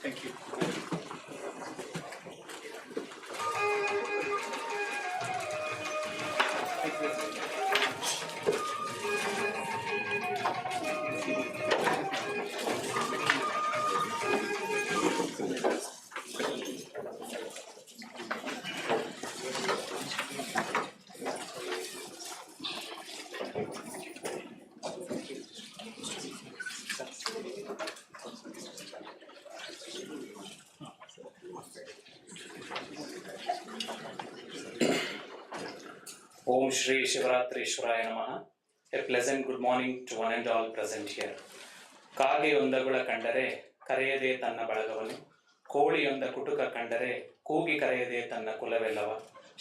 Thank you. Om Shri Shivaratriswaraya Namaha. A pleasant good morning to one and all present here. ಕಾಗೆಯೊಂದಗುಳ ಕಂಡರೆ ಕರೆಯದೆ ತನ್ನ ಬಳಗವನು, ಕೋಳಿಯೊಂದ ಕುಟುಕ ಕಂಡರೆ ಕೂಗಿ ಕರೆಯದೆ ತನ್ನ ಕುಲವೆಲ್ಲವ.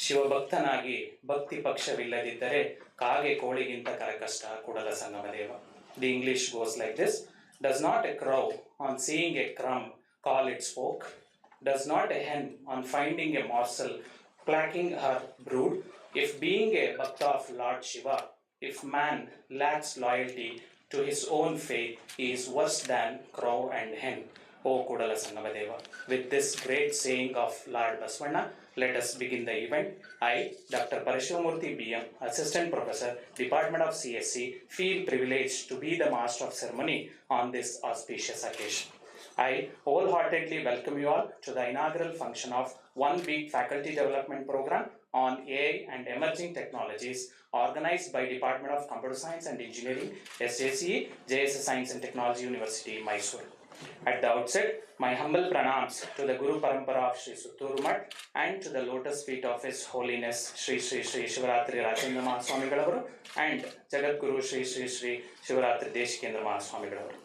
ಶಿವಭಕ್ತನಾಗಿ ಭಕ್ತಿ ಪಕ್ಷವಿಲ್ಲದಿದ್ದರೆ ಕಾಗೆ ಕೋಳಿಗಿಂತ ಕರಕಷ್ಟ ಕೂಡಲ Sangamadeva. The English goes like this: Does not a crow on seeing a crumb call its folk? Does not a hen on finding a morsel clacking her brood? If being a bhakta of Lord Shiva, if man lacks loyalty to his own faith, he is worse than crow and hen. O Kudala Sangamadeva. With this great saying of Lord Basavana, let us begin the event. I, Dr. Parashivamurthy B.M., Assistant Professor, Department of CSC, feel privileged to be the Master of Ceremony on this auspicious occasion. I wholeheartedly welcome you all to the inaugural function of 1 week faculty development program on AI and emerging technologies organized by Department of Computer Science and Engineering, SJCE, JS Science and Technology University, Mysore. At the outset, my humble pranams to the Guru Parampara of Sri Sutturu Mutt and to the lotus feet of His Holiness Sri Sri Sri Shivaratri Rajendra Mahaswamigalaru and Jagat Guru Sri Sri Sri Shivaratri Deshikendra Mahaswamigalaru.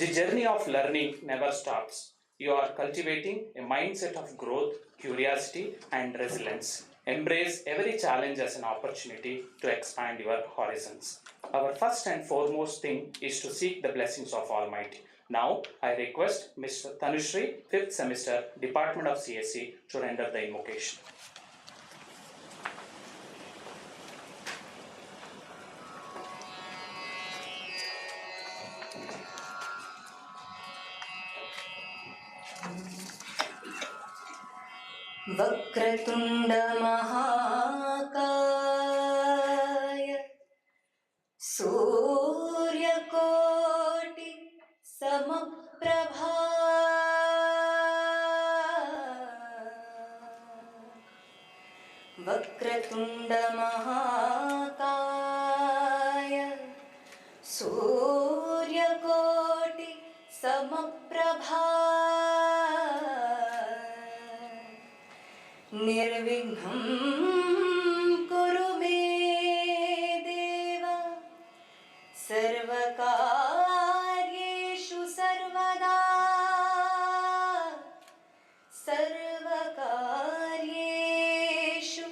The journey of learning never stops. You are cultivating a mindset of growth, curiosity and resilience. Embrace every challenge as an opportunity to expand your horizons. Our first and foremost thing is to seek the blessings of Almighty. Now, I request Mr. Tanushri, 5th semester, Department of CSC, to render the invocation. Vakratunda महाकाय सूर्यकोटि समप्रभा वक्रतुंड महाकाय सूर्यकोटि समप्रभा निर्विघ्नं कुरु मे देव सर्वकार्येषु सर्वदा सर्वकार्येषु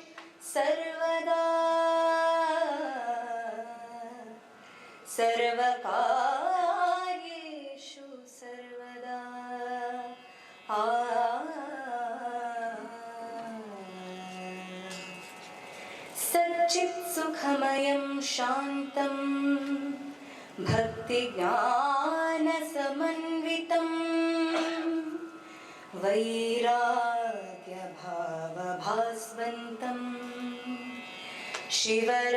सर्वदा सर्वकार्येषु सर्वदा सच्चित्सुखमयं शान्तं भक्तिज्ञानसमन्वितं वैराग्यभावभास्वन्तं शिवरात्रीश्वरं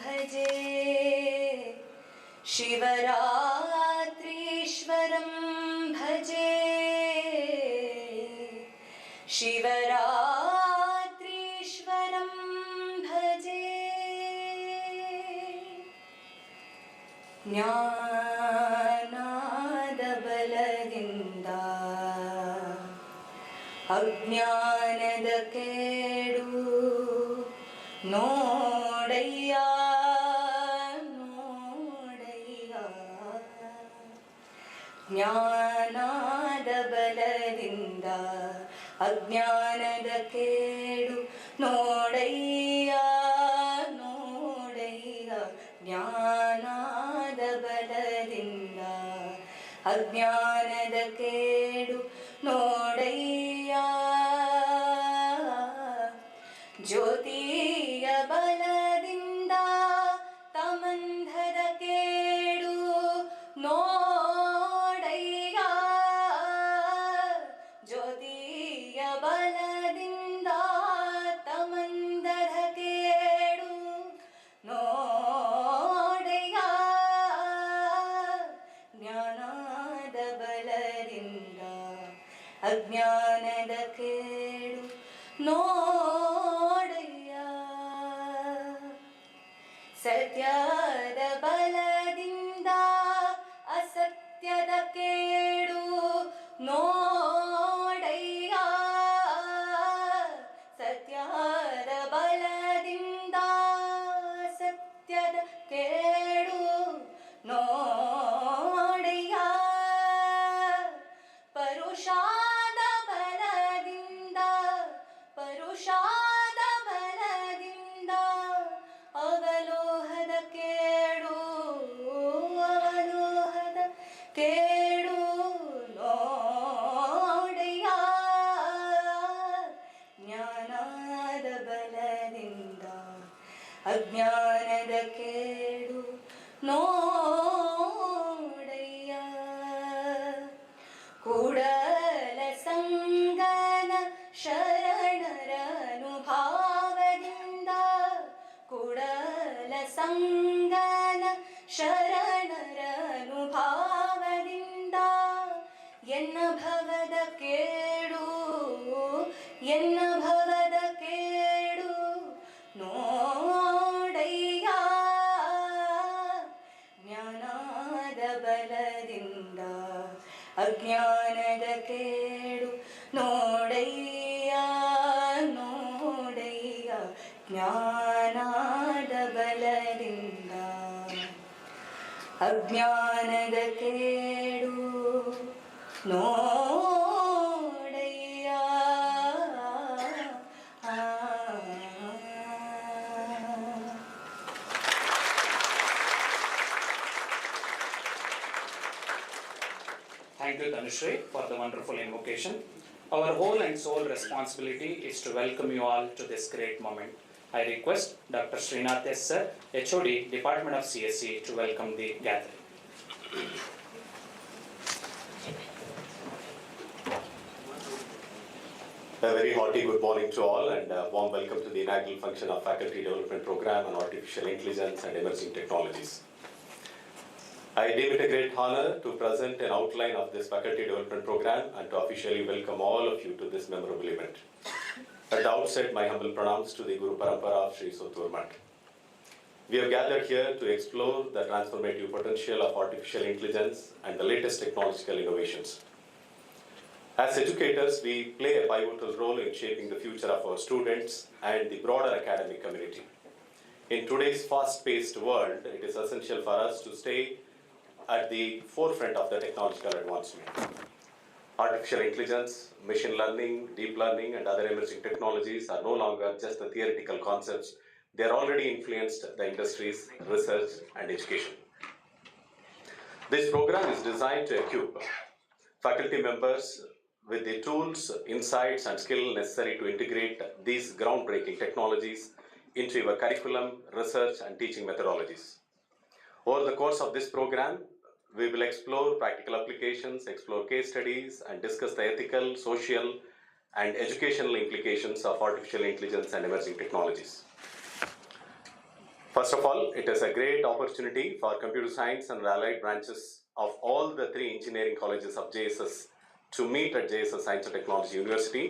भजे शिवरात्रीश्वरं भजे शिवरात्रीश्वरं भजे ಜ್ಞಾನಾದಬಲದಿಂದ ಅಜ್ಞಾನದ ಕೇಡು ನೋಡಯ್ಯ ನೋಡಯ್ಯ ಜ್ಞಾನಾದ ಬಲದಿಂದ ಅಜ್ಞಾನದ ಕೇಡು ನೋಡಯ್ಯ ನೋಡಯ್ಯ ಜ್ಞಾನಾದ ಬಲದಿಂದ ಅಜ್ಞಾನದ ಕೇಡು ನೋಡಯ್ಯ ಜ್ಯೋತಿಯ ಬಲದಿಂದ ಅಜ್ಞಾನದ ಕೇಡು ನೋಡಯ್ಯ. ಸತ್ಯದ ಬಲದಿಂದ ಅಸತ್ಯದ ಕೇಡು ನೋಡಯ್ಯ. ಸತ್ಯದ ಬಲದಿಂದ ಸತ್ಯದ ಕೇಡು ನೋಡಯ್ಯ. ಪರುಷಾದ ಬಲದಿಂದ ಪರುಷಾದ ಬಲದಿಂದ ಅವಲೋಹದ ಕೇಡು ಅವಲೋಹದ ಕೇಡು ನೋಡಯ್ಯ. ಜ್ಞಾನದ ಬಲದಿಂದ ಅಜ್ಞಾನದ ಕೇಡು ನೋಡಯ್ಯ. ಕೂಡಲ ಸಂಗನ ಶರಣರ ಅನುಭಾವದಿಂದ ಕೂಡಲ ಸಂಗನ ಶರಣರ ಅನುಭಾವದಿಂದ ಎನ್ನ ಭವದ ಕೇಡು ಎನ್ನ ಭವದ ಕೇಡು ನೋಡಯ್ಯ. ಜ್ಞಾನದ ಬಲದಿಂದ ಅಜ್ಞಾನದ ಕೇಡು ನೋಡಯ್ಯ ನೋಡಯ್ಯ. ಜ್ಞಾನದ ಬಲದಿಂದ ಅಜ್ಞಾನದ ಕೇಡು ನೋಡಯ್ಯ. Thank you, Tanushree, for the wonderful invocation. Our whole and sole responsibility is to welcome you all to this great moment. I request Dr. Srinath S. Sir, HOD, Department of CSE, to welcome the gathering. A very hearty good morning to all and a warm welcome to the inaugural function of Faculty Development Program on Artificial Intelligence and Emerging Technologies. I deem it a great honor to present an outline of this Faculty Development Program and to officially welcome all of you to this memorable event. At the outset, my humble pranams to the Guru Parampara of Sri Sottur Math. We have gathered here to explore the transformative potential of artificial intelligence and the latest technological innovations. As educators, we play a pivotal role in shaping the future of our students and the broader academic community. In today's fast-paced world, it is essential for us to stay at the forefront of the technological advancement. Artificial intelligence, machine learning, deep learning, and other emerging technologies are no longer just the theoretical concepts. They are already influenced the industries, research, and education. This program is designed to equip faculty members with the tools, insights, and skill necessary to integrate these groundbreaking technologies into your curriculum, research, and teaching methodologies. Over the course of this program, we will explore practical applications, explore case studies, and discuss the ethical, social, and educational implications of artificial intelligence and emerging technologies. First of all, it is a great opportunity for computer science and allied branches of all the 3 engineering colleges of JSS to meet at JSS Science and Technology University.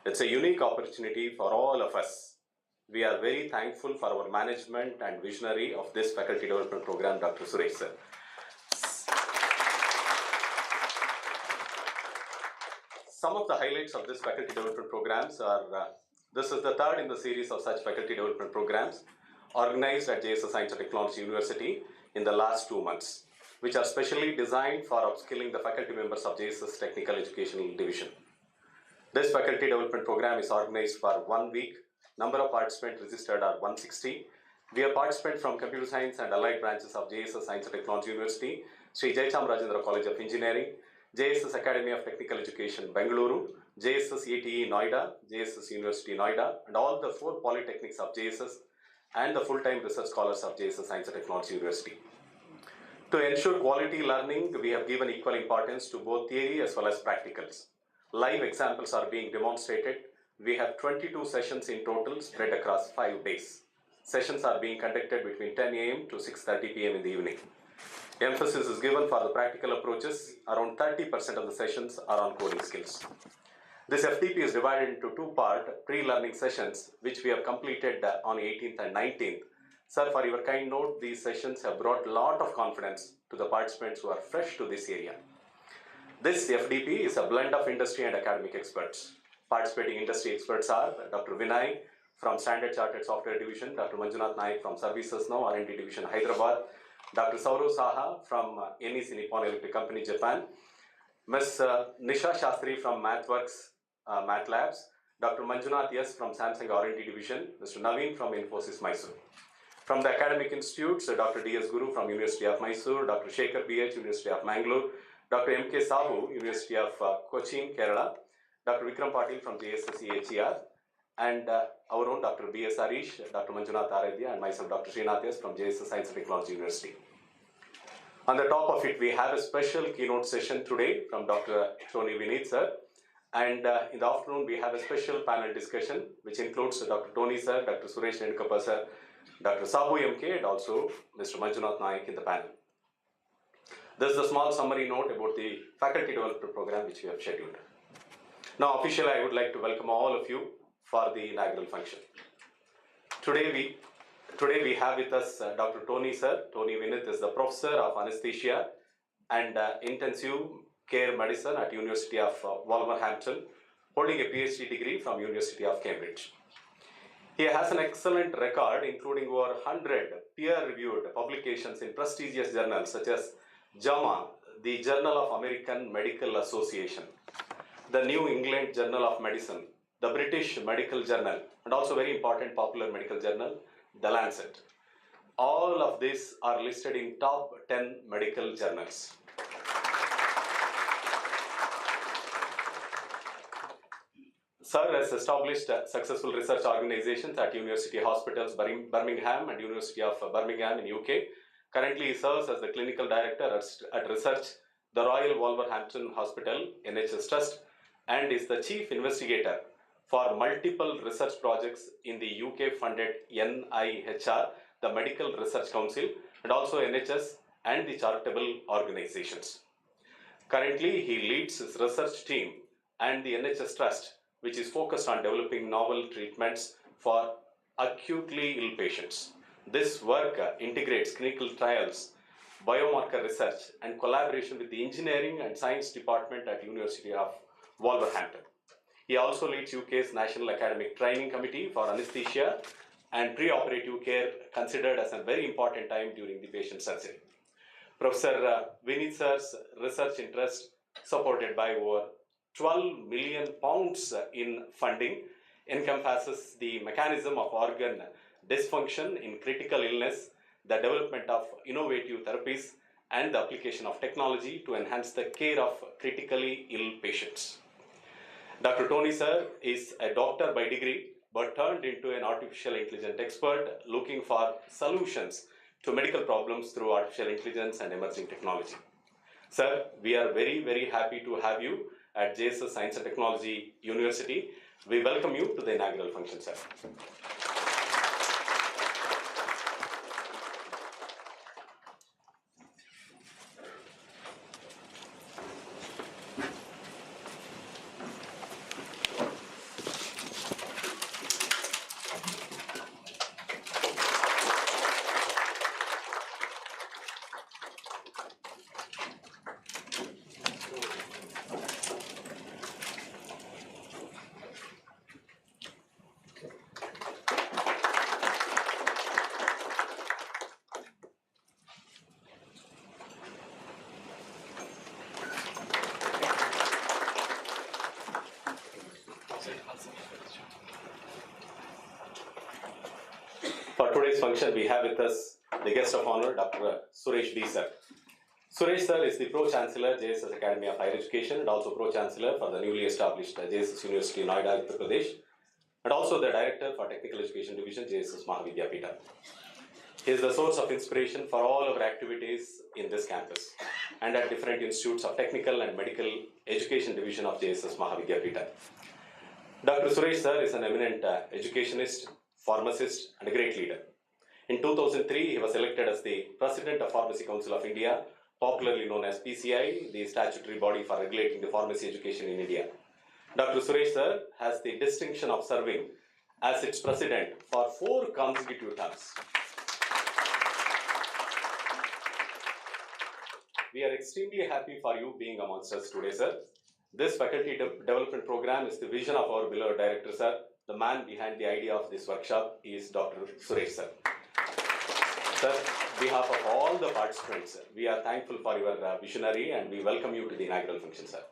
It's a unique opportunity for all of us. We are very thankful for our management and visionary of this faculty development program, Dr. Suresh sir. Some of the highlights of this faculty development programs are, this is the third in the series of such faculty development programs organized at JSS Science and Technology University in the last 2 months, which are specially designed for upskilling the faculty members of JSS Technical Educational Division. This faculty development program is organized for 1 week. Number of participants registered are 160. We have participants from computer science and allied branches of JSS Science and Technology University, Sri Jayachamrajendra College of Engineering, JSS Academy of Technical Education, Bengaluru, JSS ETE Noida, JSS University Noida, and all the 4 polytechnics of JSS and the full-time research scholars of JSS Science and Technology University. To ensure quality learning, we have given equal importance to both theory as well as practicals. Live examples are being demonstrated. We have 22 sessions in total spread across 5 days. Sessions are being conducted between 10 a.m. to 6:30 p.m. in the evening. Emphasis is given for the practical approaches. Around 30% of the sessions are on coding skills. This FDP is divided into two-part pre-learning sessions, which we have completed on 18th and 19th. Sir, for your kind note, these sessions have brought a lot of confidence to the participants who are fresh to this area. This FDP is a blend of industry and academic experts. Participating industry experts are Dr. Vinay from Standard Chartered Software Division, Dr. Manjunath Naik from Services Now R&D Division, Hyderabad, Dr. Saurav Saha from NEC Nippon Electric Company, Japan, Ms. Nisha Shastri from MathWorks, Math Labs, Dr. Manjunath S from Samsung R&D Division, Mr. Naveen from Infosys, Mysore. From the academic institutes, Dr. D.S. Guru from University of Mysore, Dr. Shekhar B.H., University of Mangalore, Dr. M.K. Sabu, University of Cochin, Kerala, Dr. Vikram Patil from JSSC HER, and our own Dr. B.S. Harish, Dr. Manjunath Aradhya, and myself, Dr. Srinath S from JSS Science and Technology University. On the top of it, we have a special keynote session today from Dr. Tony Vinith sir, and in the afternoon we have a special panel discussion which includes Dr. Tony sir, Dr. Suresh Nedukappa sir, Dr. Sabu MK, and also Mr. Manjunath Naik in the panel. This is a small summary note about the faculty development program which we have scheduled. Now officially I would like to welcome all of you for the inaugural function. Today we have with us Dr. Tony sir. Tony Vinith is the professor of anesthesia and intensive care medicine at University of Wolverhampton, holding a PhD degree from University of Cambridge. He has an excellent record, including over 100 peer-reviewed publications in prestigious journals such as JAMA, the Journal of American Medical Association, the New England Journal of Medicine, the British Medical Journal, and also very important popular medical journal, The Lancet. All of these are listed in top 10 medical journals. Sir has established successful research organizations at University Hospitals Birmingham and University of Birmingham in UK. Currently, he serves as the clinical director at research, the Royal Wolverhampton Hospital, NHS Trust, and is the chief investigator for multiple research projects in the UK-funded NIHR, the Medical Research Council, and also NHS and the charitable organizations. Currently, he leads his research team and the NHS Trust, which is focused on developing novel treatments for acutely ill patients. This work integrates clinical trials, biomarker research, and collaboration with the Engineering and Science Department at University of Wolverhampton. He also leads UK's National Academic Training Committee for Anesthesia and Preoperative Care, considered as a very important time during the patient surgery. Professor Vinith sir's research interest, supported by over £12 million in funding, encompasses the mechanism of organ dysfunction in critical illness, the development of innovative therapies, and the application of technology to enhance the care of critically ill patients. Dr. Tony sir is a doctor by degree, but turned into an artificial intelligence expert looking for solutions to medical problems through artificial intelligence and emerging technology. Sir, we are very, very happy to have you at JSS Science and Technology University. We welcome you to the inaugural function, sir. For today's function, we have with us the guest of honor, Dr. Suresh D. sir. Suresh sir is the Pro-Chancellor, JSS Academy of Higher Education, and also Pro-Chancellor for the newly established JSS University, Noida, Uttar Pradesh, and also the Director for Technical Education Division, JSS Mahavidyapita. He is the source of inspiration for all our activities in this campus and at different institutes of technical and medical education division of JSS Mahavidyapita. Dr. Suresh sir is an eminent educationist, pharmacist, and a great leader. In 2003, he was elected as the President of Pharmacy Council of India, popularly known as PCI, the statutory body for regulating the pharmacy education in India. Dr. Suresh sir has the distinction of serving as its president for 4 consecutive terms. We are extremely happy for you being amongst us today, sir. This faculty development program is the vision of our beloved director, sir. The man behind the idea of this workshop is Dr. Suresh, sir. Sir, on behalf of all the participants, we are thankful for your visionary and we welcome you to the inaugural function, sir.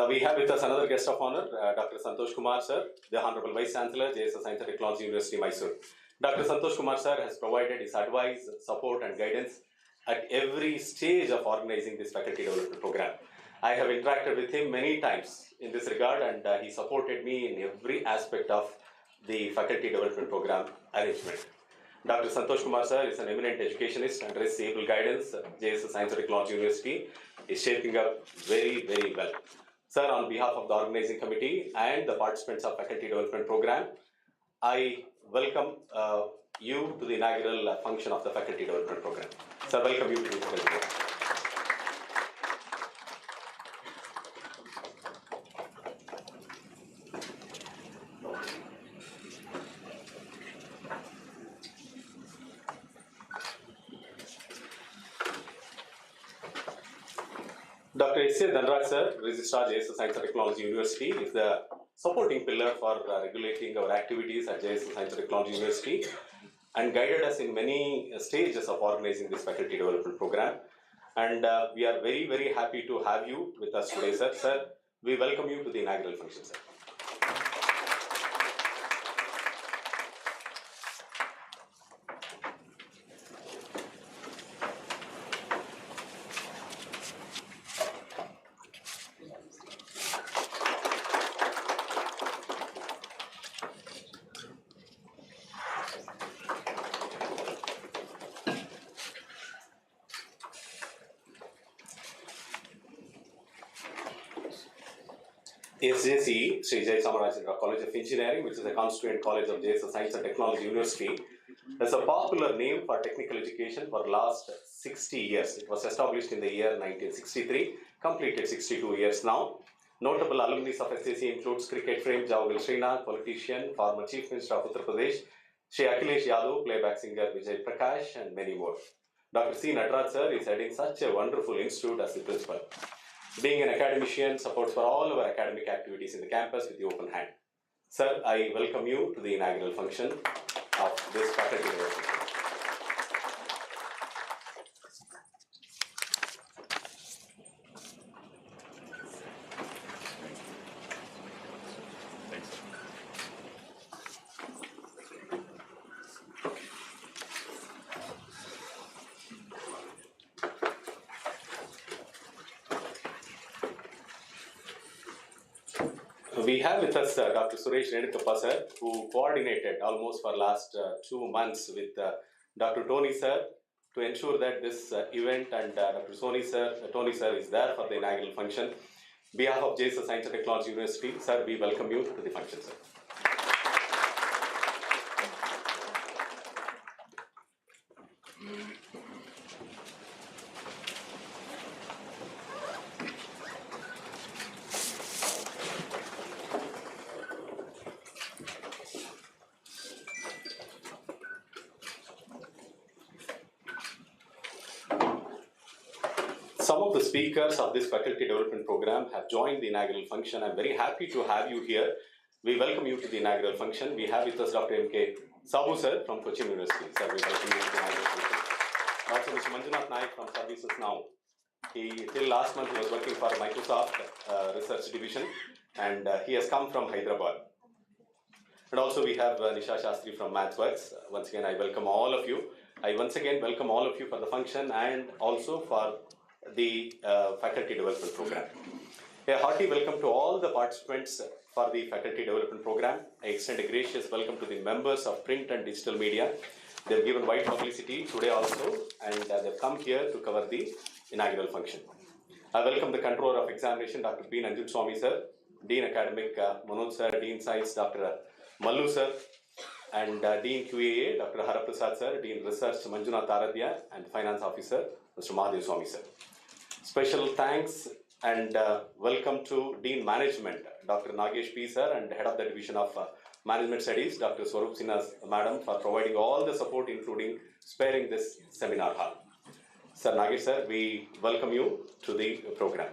We have with us another guest of honor, Dr. Santosh Kumar sir, the Honorable Vice Chancellor, JSS Science and Technology University, Mysore. Dr. Santosh Kumar sir has provided his advice, support and guidance at every stage of organizing this faculty development program. I have interacted with him many times in this regard and he supported me in every aspect of the faculty development program arrangement. Dr. Santosh Kumar sir is an eminent educationist. Under his able guidance, JSS Science and Technology University is shaping up very, very well. Sir, on behalf of the organizing committee and the participants of faculty development program, I welcome you to the inaugural function of the faculty development program. Sir, welcome you to the faculty program. Dr. S.A. Dhanraj sir, Registrar JSS Science and Technology University, is the supporting pillar for regulating our activities at JSS Science and Technology University and guided us in many stages of organizing this faculty development program. And we are very, very happy to have you with us today, sir. Sir, we welcome you to the inaugural function, sir. SJC, Sri Jai Chamarajendra College of Engineering, which is a constituent college of JSS Science and Technology University, is a popular name for technical education for the last 60 years. It was established in the year 1963, completed 62 years now. Notable alumni of SJC includes cricket frame Jawgal Srinath, politician, former Chief Minister of Uttar Pradesh, Shri Akhilesh Yadav, playback singer Vijay Prakash, and many more. Dr. C. Nataraj sir is heading such a wonderful institute as the principal. Being an academician, supports for all our academic activities in the campus with the open hand. Sir, I welcome you to the inaugural function of this faculty development. We have with us Dr. Suresh Renitappa sir, who coordinated almost for last 2 months with Dr. Tony sir to ensure that this event and Dr. Tony sir is there for the inaugural function. On behalf of JSS Science and Technology University, sir, we welcome you to the function, sir. Some of the speakers of this faculty development program have joined the inaugural function. I'm very happy to have you here. We welcome you to the inaugural function. We have with us Dr. M.K. Sabu sir from Cochin University. Sir, we welcome you to the inaugural function. Also Mr. Manjunath Naik from Services Now. Till last month he was working for Microsoft Research Division and he has come from Hyderabad. And also we have Nisha Shastri from MathWorks. Once again I welcome all of you. I once again welcome all of you for the function and also for the faculty development program. A hearty welcome to all the participants for the faculty development program. I extend a gracious welcome to the members of print and digital media. They've given wide publicity today also, and they've come here to cover the inaugural function. I welcome the Controller of Examination, Dr. P. Nanjun Swami sir, Dean Academic Manoj sir, Dean Science Dr. Mallu sir, and Dean QAA Dr. Haraprasad sir, Dean Research Manjunath Aradhya, and Finance Officer Mr. Mahadev Swami sir. Special thanks and welcome to Dean Management Dr. Nagesh P sir and Head of the Division of Management Studies Dr. Swarup Sinha Madam for providing all the support including sparing this seminar hall. Sir Nagesh sir, we welcome you to the program.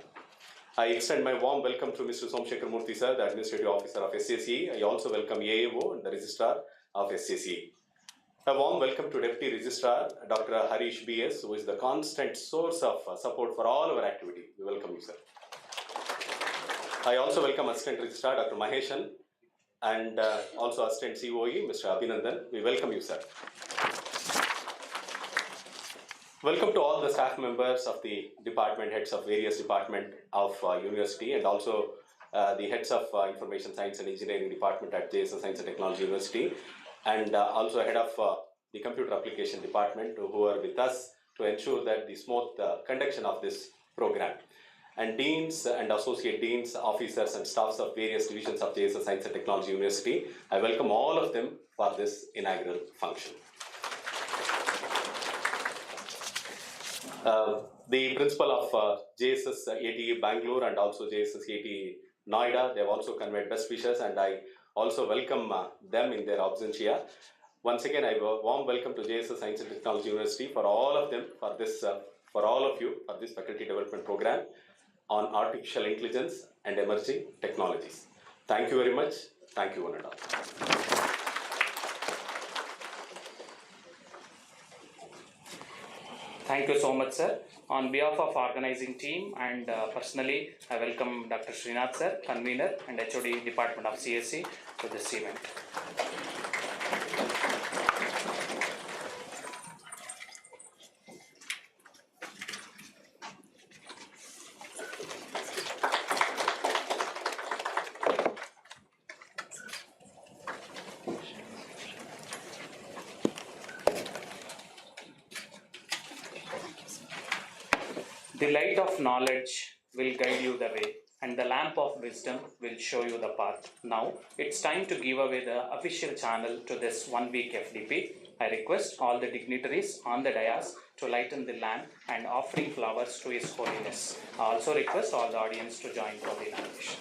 I extend my warm welcome to Mr. Somshekhar Murthy sir, the Administrative Officer of SCSE. I also welcome AAO and the Registrar of SCSE. A warm welcome to Deputy Registrar Dr. Harish BS, who is the constant source of support for all our activity. We welcome you sir. I also welcome Assistant Registrar Dr. Maheshan and also Assistant COE Mr. Abhinandan. We welcome you sir. Welcome to all the staff members of the department, heads of various departments of university, and also the heads of Information Science and Engineering department at JSS Science and Technology University, and also head of the Computer Application department who are with us to ensure that the smooth conduction of this program. And deans and associate deans, officers and staffs of various divisions of JSS Science and Technology University, I welcome all of them for this inaugural function. The principal of JSS ATE Bangalore and also JSS ATE Noida, they have also conveyed best wishes, and I also welcome them in their absentia. Once again, I warm welcome to JSS Science and Technology University for all of them, for this, for all of you, for this faculty development program on artificial intelligence and emerging technologies. Thank you very much. Thank you one and all. Thank you so much, sir. On behalf of organizing team and personally, I welcome Dr. Srinath sir, convener and HOD Department of CSE to this event. The light of knowledge will guide you the way, and the lamp of wisdom will show you the path. Now, it's time to give away the official channel to this 1 week FDP. I request all the dignitaries on the dais to lighten the lamp and offering flowers to His Holiness. I also request all the audience to join for the inauguration.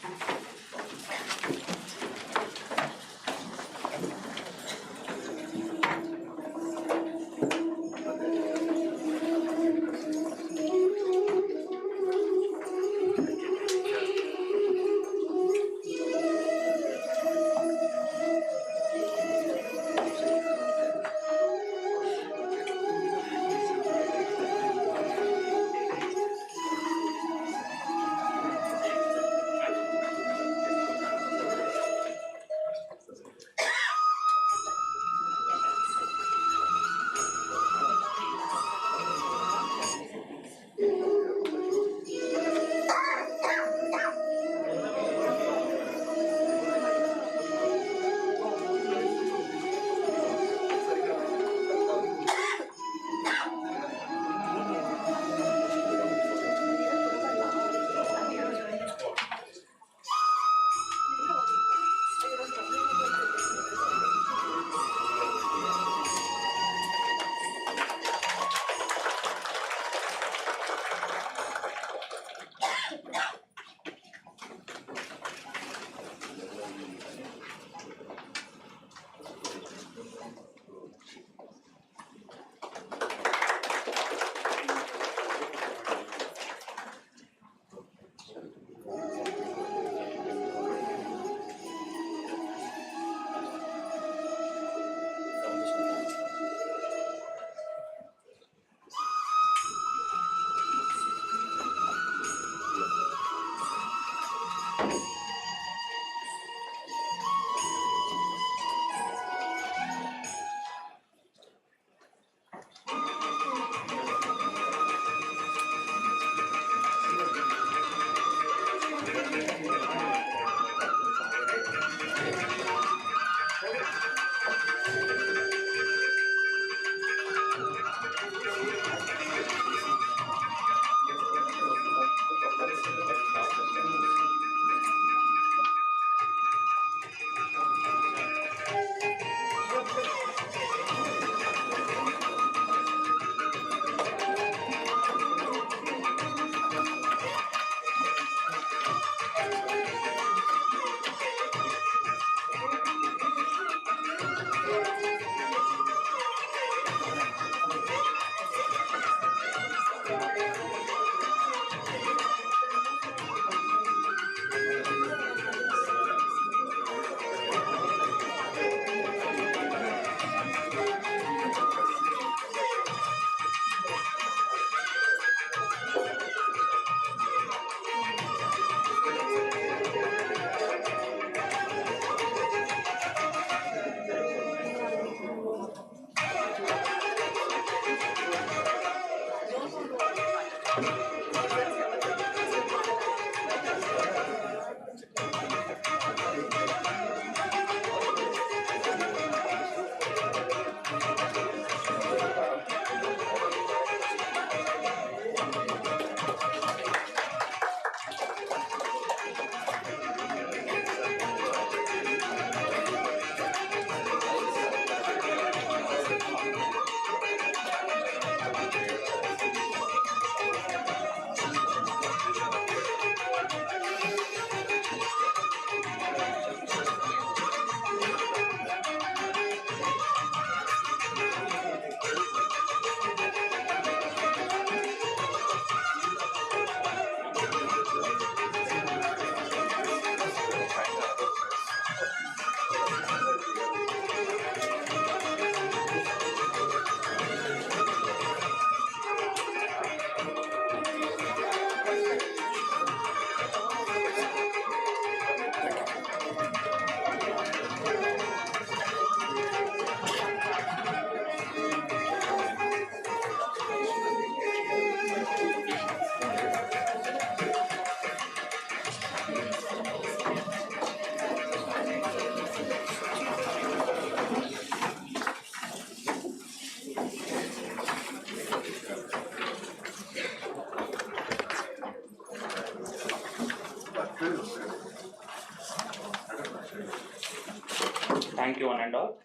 Thank you, one and all.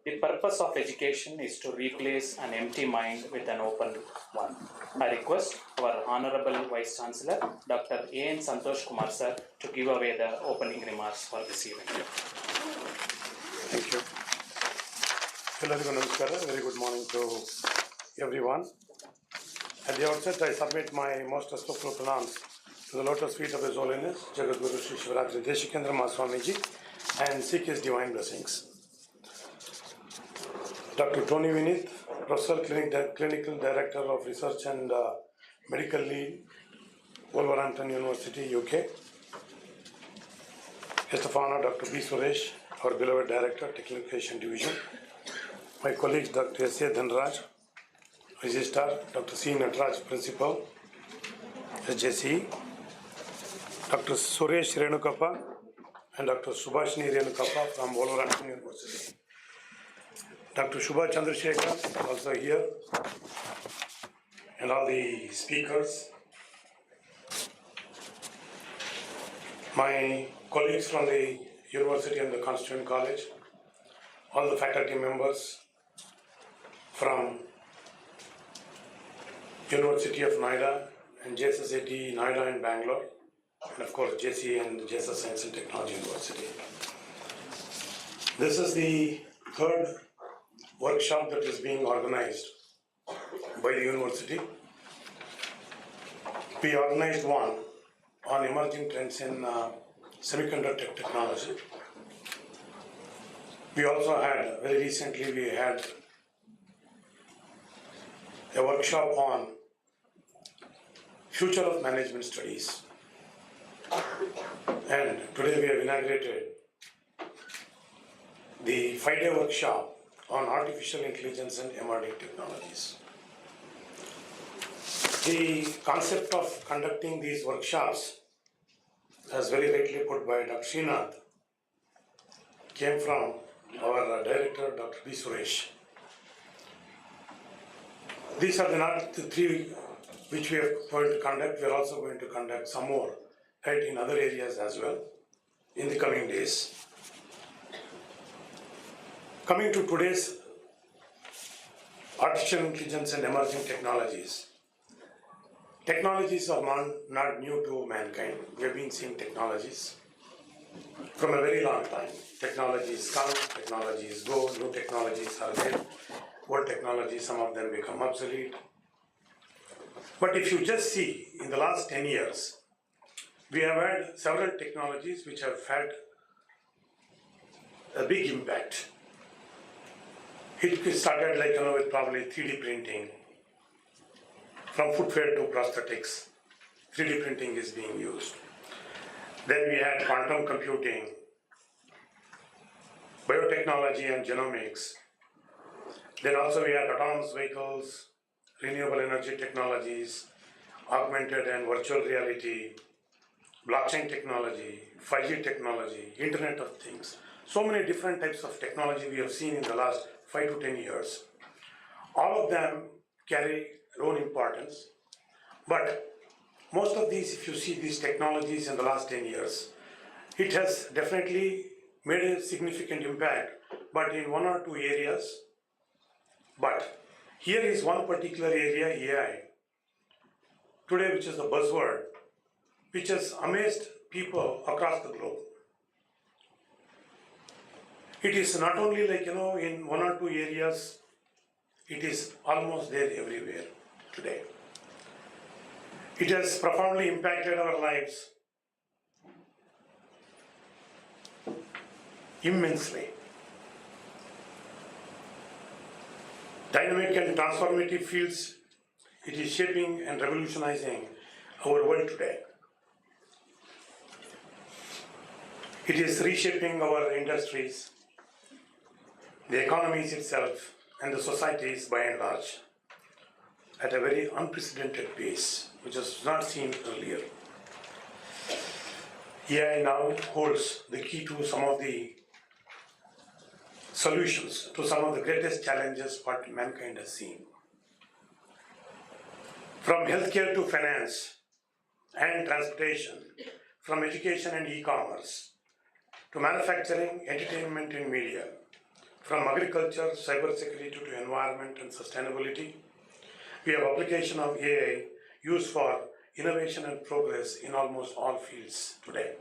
The purpose of education is to replace an empty mind with an open one. I request our Honorable Vice Chancellor, Dr. A.N. Santosh Kumar sir, to give away the opening remarks for this event. Thank you. Hello, Namaskara. Very good morning to everyone. At the outset, I submit my most respectful pronouns to the lotus feet of His Holiness, Jagadguru Sri Shivaratri Deshikendra Mahaswamiji, and seek his divine blessings. Dr. Tony Vinith, Professor, Clinical Director of Research and Medical Lead, Wolverhampton University, UK. Guest of Honor, Dr. B. Suresh, our beloved Director, Technical Education Division. My colleagues, Dr. S.A. Dhanraj, Registrar, Dr. C. Nataraj, Principal, SJC, Dr. Suresh Renukappa, and Dr. Subhashini Renukappa from Wolverhampton University. Dr. Shubha Chandrasekhar also here, and all the speakers. My colleagues from the University and the Constituent College, all the faculty members from University of Noida and JSSAT Noida and Bangalore, and of course JC and JSS Science and Technology University. This is the third workshop that is being organized by the university. We organized one on emerging trends in semiconductor technology. We also had, very recently we had a workshop on future of management studies. And today we have inaugurated the 5-day workshop on artificial intelligence and emerging technologies. The concept of conducting these workshops, as very rightly put by Dr. Srinath, came from our director, Dr. B. Suresh. These are not the three which we are going to conduct. We are also going to conduct some more right in other areas as well in the coming days. Coming to today's artificial intelligence and emerging technologies. Technologies are not new to mankind. We have been seeing technologies from a very long time. Technologies come, technologies go, new technologies are there. Old technologies, some of them become obsolete. But if you just see, in the last 10 years, we have had several technologies which have had a big impact. It started with probably 3D printing. From footwear to prosthetics, 3D printing is being used. Then we had quantum computing, biotechnology and genomics. Then also we had autonomous vehicles, renewable energy technologies, augmented and virtual reality, blockchain technology, 5G technology, Internet of Things. So many different types of technology we have seen in the last 5 to 10 years. All of them carry their own importance, but most of these, if you see these technologies in the last 10 years, it has definitely made a significant impact, but in one or two areas. But here is one particular area, AI, today, which is the buzzword, which has amazed people across the globe. It is not only in one or two areas, it is almost there everywhere today. It has profoundly impacted our lives immensely. Dynamic and transformative fields, it is shaping and revolutionizing our world today. It is reshaping our industries, the economies itself, and the societies by and large at a very unprecedented pace, which was not seen earlier. AI now holds the key to some of the solutions to some of the greatest challenges what mankind has seen. From healthcare to finance and transportation, from education and e-commerce, to manufacturing, entertainment and media, from agriculture, cybersecurity to environment and sustainability, we have application of AI used for innovation and progress in almost all fields today.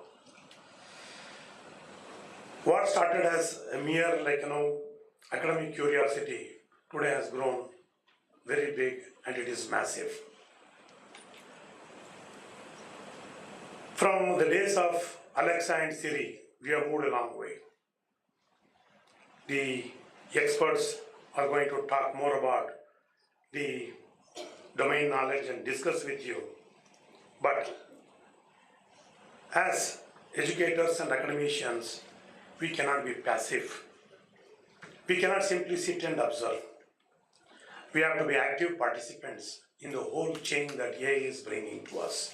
What started as a mere academic curiosity today has grown very big and it is massive. From the days of Alexa and Siri, we have moved a long way. The experts are going to talk more about the domain knowledge and discuss with you. But as educators and academicians, we cannot be passive. We cannot simply sit and observe. We have to be active participants in the whole chain that AI is bringing to us.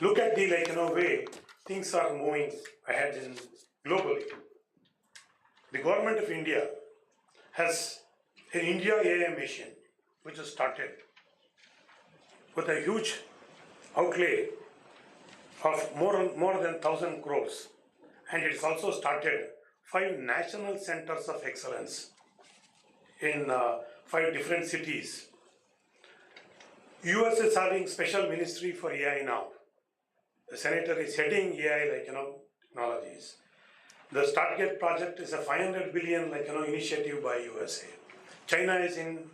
Look at the way things are moving ahead globally. The government of India has an India AI mission, which has started with a huge outlay of more than 1,000 crores. And it has also started 5 national centers of excellence in 5 different cities. US is having special ministry for AI now. The senator is heading AI technologies. The StartGate project is a 500 billion initiative by USA. China is in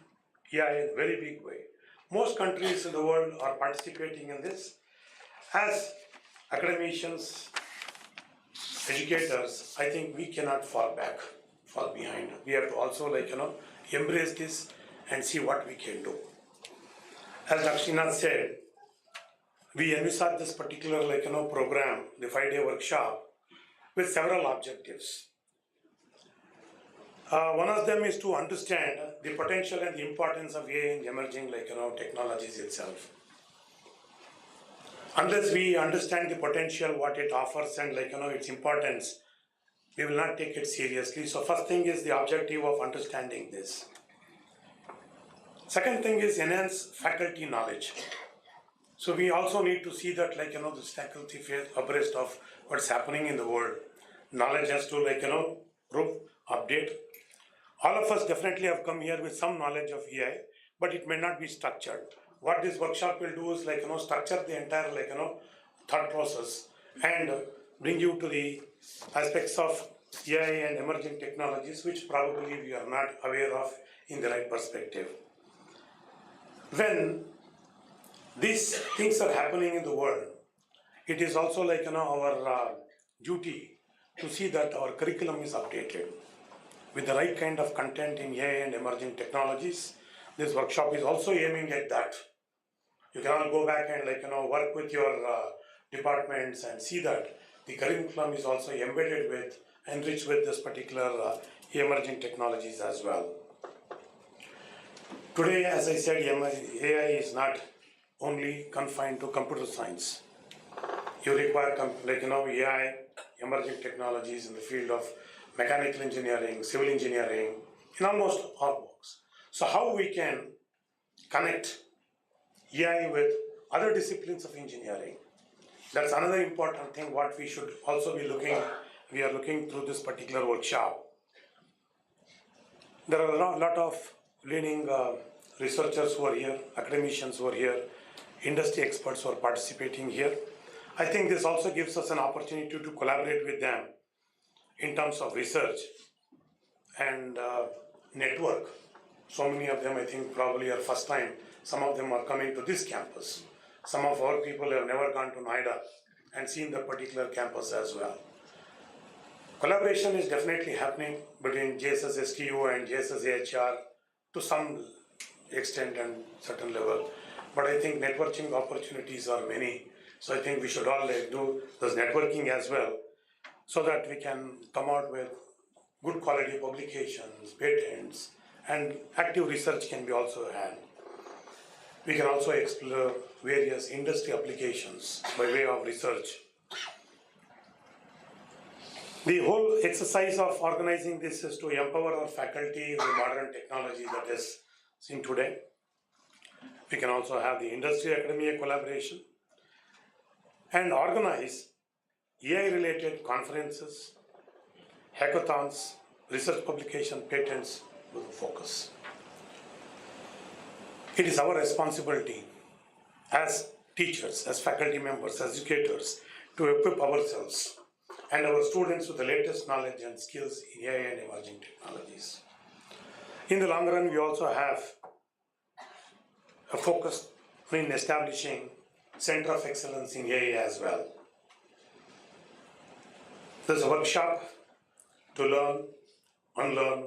AI in a very big way. Most countries in the world are participating in this. As academicians, educators, I think we cannot fall behind. We have to also embrace this and see what we can do. As Dr. Srinath said, we envisage this particular program, the 5-day workshop, with several objectives. One of them is to understand the potential and the importance of AI in emerging technologies itself. Unless we understand the potential, what it offers and its importance, we will not take it seriously. So first thing is the objective of understanding this. Second thing is enhance faculty knowledge. So we also need to see that this faculty is abreast of what's happening in the world. Knowledge has to improve, update. All of us definitely have come here with some knowledge of AI, but it may not be structured. What this workshop will do is structure the entire thought process and bring you to the aspects of AI and emerging technologies which probably we are not aware of in the right perspective. When these things are happening in the world, it is also our duty to see that our curriculum is updated with the right kind of content in AI and emerging technologies. This workshop is also aiming at that. You can all go back and work with your departments and see that the curriculum is also embedded with, enriched with this particular emerging technologies as well. Today, as I said, AI is not only confined to computer science. You require AI, emerging technologies in the field of mechanical engineering, civil engineering, in almost all works. So how we can connect AI with other disciplines of engineering? That's another important thing what we should also be we are looking through this particular workshop. There are a lot of leading researchers who are here, academicians who are here, industry experts who are participating here. I think this also gives us an opportunity to collaborate with them in terms of research and network. So many of them, I think, probably are first time. Some of them are coming to this campus. Some of our people have never gone to Noida and seen the particular campus as well. Collaboration is definitely happening between JSS STU and JSS AHR to some extent and certain level. But I think networking opportunities are many. So I think we should all do this networking as well so that we can come out with good quality publications, patents, and active research can be also had. We can also explore various industry applications by way of research. The whole exercise of organizing this is to empower our faculty with modern technology that is seen today. We can also have the industry-academia collaboration and organize AI-related conferences, hackathons, research publication, patents with a focus. It is our responsibility as teachers, as faculty members, as educators to equip ourselves and our students with the latest knowledge and skills in AI and emerging technologies. In the long run, we also have a focus in establishing Center of Excellence in AI as well. There's a workshop to learn, unlearn,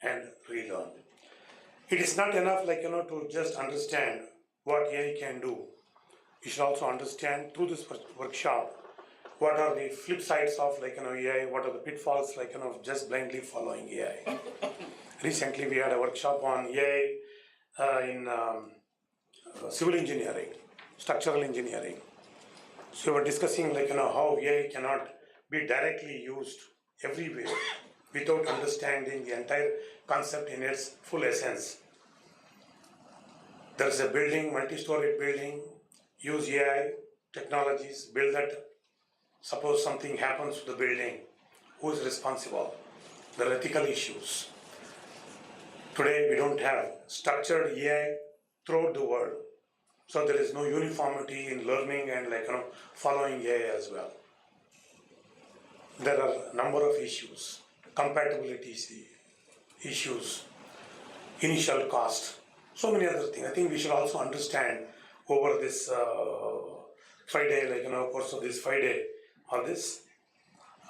and relearn. It is not enough to just understand what AI can do. You should also understand through this workshop what are the flip sides of AI, what are the pitfalls of just blindly following AI. Recently we had a workshop on AI in civil engineering, structural engineering. So we were discussing how AI cannot be directly used everywhere without understanding the entire concept in its full essence. There is a building, multi-storied building, use AI technologies, build that. Suppose something happens to the building, who is responsible? There are ethical issues. Today we don't have structured AI throughout the world. So there is no uniformity in learning and following AI as well. There are a number of issues, compatibility issues, initial cost, so many other things. I think we should also understand over this Friday, course of this Friday on this.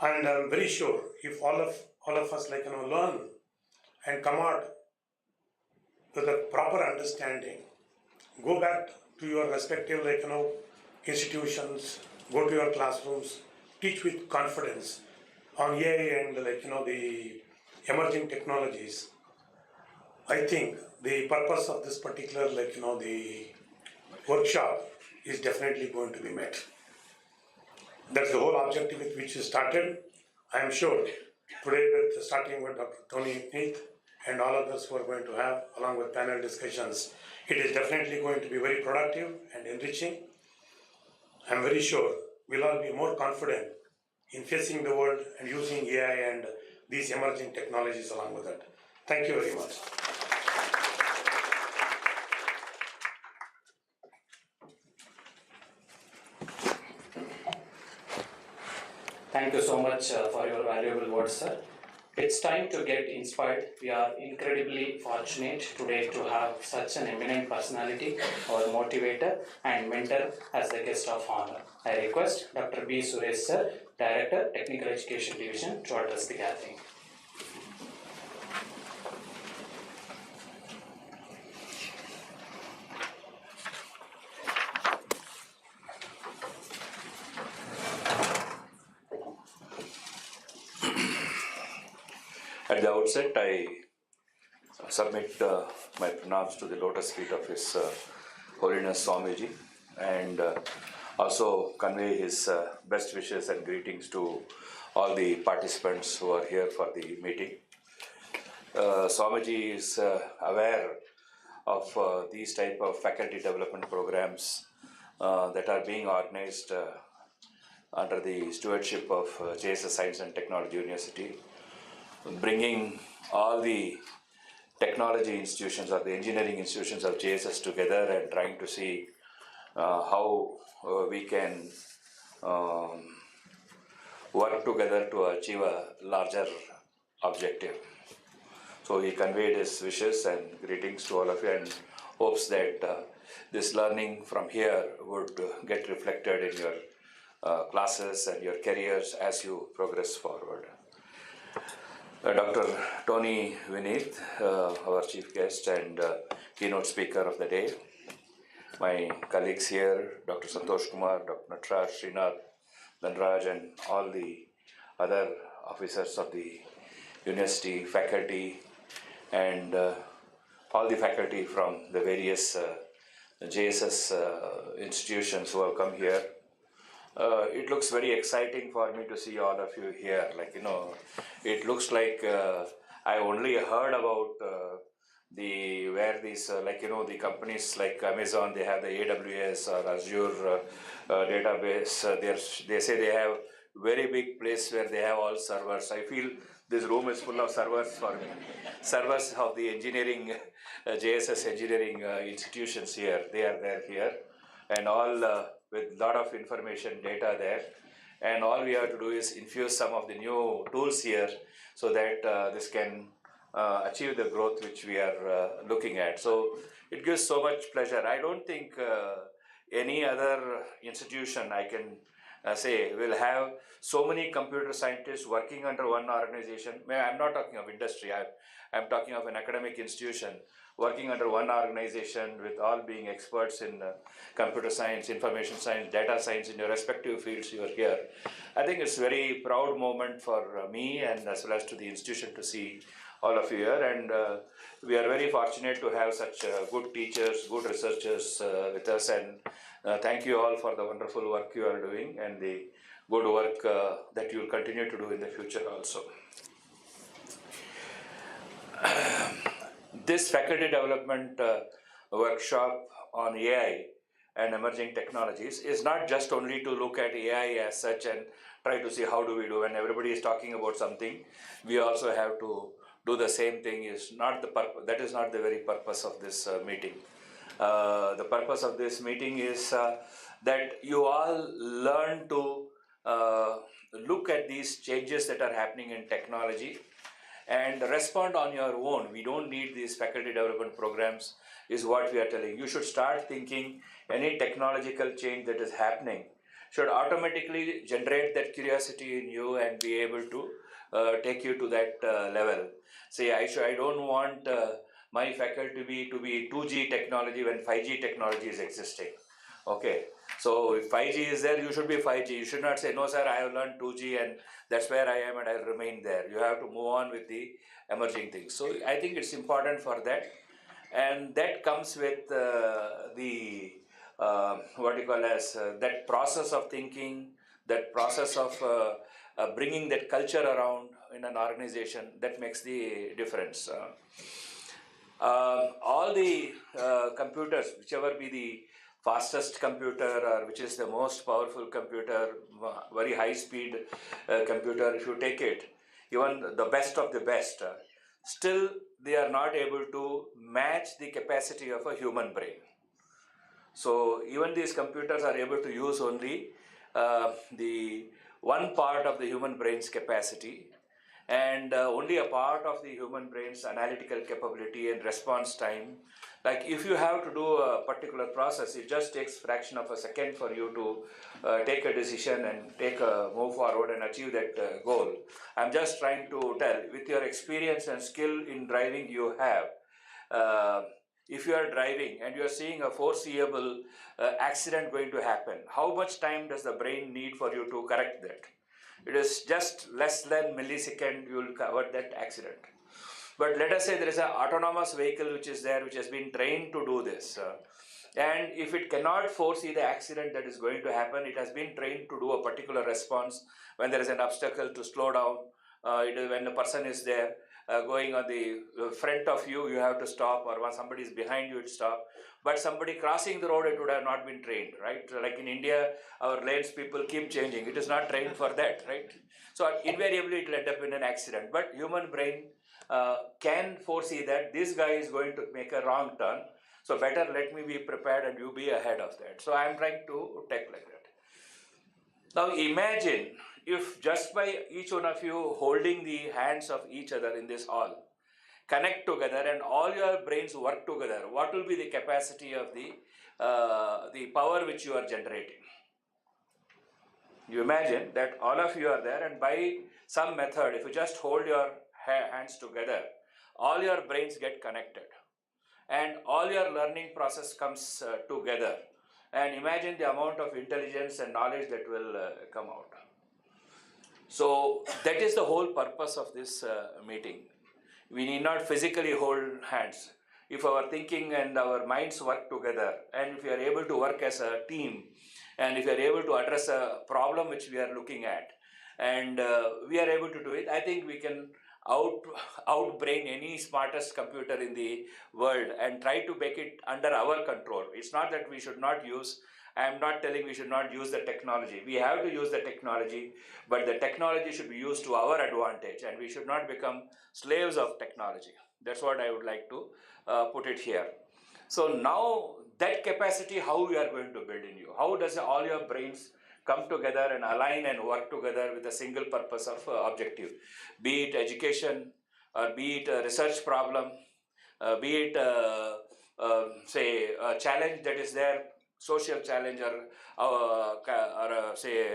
And I'm very sure if all of us learn and come out with a proper understanding, go back to your respective institutions, go to your classrooms, teach with confidence on AI and the emerging technologies. I think the purpose of this particular the workshop is definitely going to be met. That's the whole objective with which we started. I am sure today starting with Dr. Tony Neath and all others who are going to have along with panel discussions, it is definitely going to be very productive and enriching. I'm very sure we'll all be more confident in facing the world and using AI and these emerging technologies along with it. Thank you very much. Thank you so much for your valuable words, sir. It's time to get inspired. We are incredibly fortunate today to have such an eminent personality, our motivator and mentor as the guest of honor. I request Dr. B. Suresh, sir, Director, Technical Education Division, to address the gathering. At the outset, I submit my pranams to the lotus feet of His Holiness Swamiji and also convey his best wishes and greetings to all the participants who are here for the meeting. Swamiji is aware of these type of faculty development programs that are being organized under the stewardship of JSS Science and Technology University, bringing all the technology institutions or the engineering institutions of JSS together and trying to see how we can work together to achieve a larger objective. So he conveyed his wishes and greetings to all of you and hopes that this learning from here would get reflected in your classes and your careers as you progress forward. Dr. Tony Vineeth, our chief guest and keynote speaker of the day. My colleagues here, Dr. Santosh Kumar, Dr. Natraj, Srinath, Dhanraj, and all the other officers of the university, faculty, and all the faculty from the various JSS institutions who have come here. It looks very exciting for me to see all of you here. It looks like I only heard about where these the companies like Amazon, they have the AWS or Azure database. They say they have very big place where they have all servers. I feel this room is full of servers for me. Servers of the engineering JSS engineering institutions here. They are there here, and all with lot of information data there. And all we have to do is infuse some of the new tools here so that this can achieve the growth which we are looking at. So it gives so much pleasure. I don't think any other institution I can say will have so many computer scientists working under one organization. I'm not talking of industry, I'm talking of an academic institution working under one organization with all being experts in computer science, information science, data science in your respective fields you are here. I think it's a very proud moment for me and as well as to the institution to see all of you here, and we are very fortunate to have such good teachers, good researchers with us, and thank you all for the wonderful work you are doing and the good work that you will continue to do in the future also. This faculty development workshop on AI and emerging technologies is not just only to look at AI as such and try to see how do we do. When everybody is talking about something, we also have to do the same thing. That is not the very purpose of this meeting. The purpose of this meeting is that you all learn to look at these changes that are happening in technology and respond on your own. We don't need these faculty development programs, is what we are telling. You should start thinking any technological change that is happening should automatically generate that curiosity in you and be able to take you to that level. Say, I don't want my faculty to be 2G technology when 5G technology is existing. Okay, so if 5G is there, you should be 5G. You should not say, no sir, I have learned 2G and that's where I am and I'll remain there. You have to move on with the emerging things. So I think it's important for that. And that comes with what you call as that process of thinking, that process of bringing that culture around in an organization that makes the difference. All the computers, whichever be the fastest computer or which is the most powerful computer, very high speed computer, if you take it, even the best of the best, still they are not able to match the capacity of a human brain. So even these computers are able to use only the one part of the human brain's capacity, and only a part of the human brain's analytical capability and response time. Like if you have to do a particular process, it just takes fraction of a second for you to take a decision and move forward and achieve that goal. I'm just trying to tell, with your experience and skill in driving you have, if you are driving and you are seeing a foreseeable accident going to happen, how much time does the brain need for you to correct that? It is just less than millisecond you will cover that accident. But let us say there is an autonomous vehicle which is there, which has been trained to do this. And if it cannot foresee the accident that is going to happen, it has been trained to do a particular response when there is an obstacle to slow down. When the person is there going on the front of you, you have to stop, or when somebody is behind you, it stop. But somebody crossing the road, it would have not been trained, right? So like in India, our lanes people keep changing. It is not trained for that, right? So invariably it will end up in an accident. But human brain can foresee that this guy is going to make a wrong turn. So better let me be prepared and you be ahead of that. So I am trying to take like that. Now imagine if just by each one of you holding the hands of each other in this hall, connect together and all your brains work together, what will be the capacity of the power which you are generating? You imagine that all of you are there, and by some method, if you just hold your hands together, all your brains get connected and all your learning process comes together. And imagine the amount of intelligence and knowledge that will come out. So that is the whole purpose of this meeting. We need not physically hold hands. If our thinking and our minds work together, and if we are able to work as a team, and if we are able to address a problem which we are looking at, and we are able to do it, I think we can outbrain any smartest computer in the world and try to make it under our control. It's not that we should not use, I am not telling we should not use the technology. We have to use the technology, but the technology should be used to our advantage and we should not become slaves of technology. That's what I would like to put it here. So now that capacity, how we are going to build in you? How does all your brains come together and align and work together with a single purpose of objective? Be it education, or be it a research problem, be it say a challenge that is there, social challenge, or say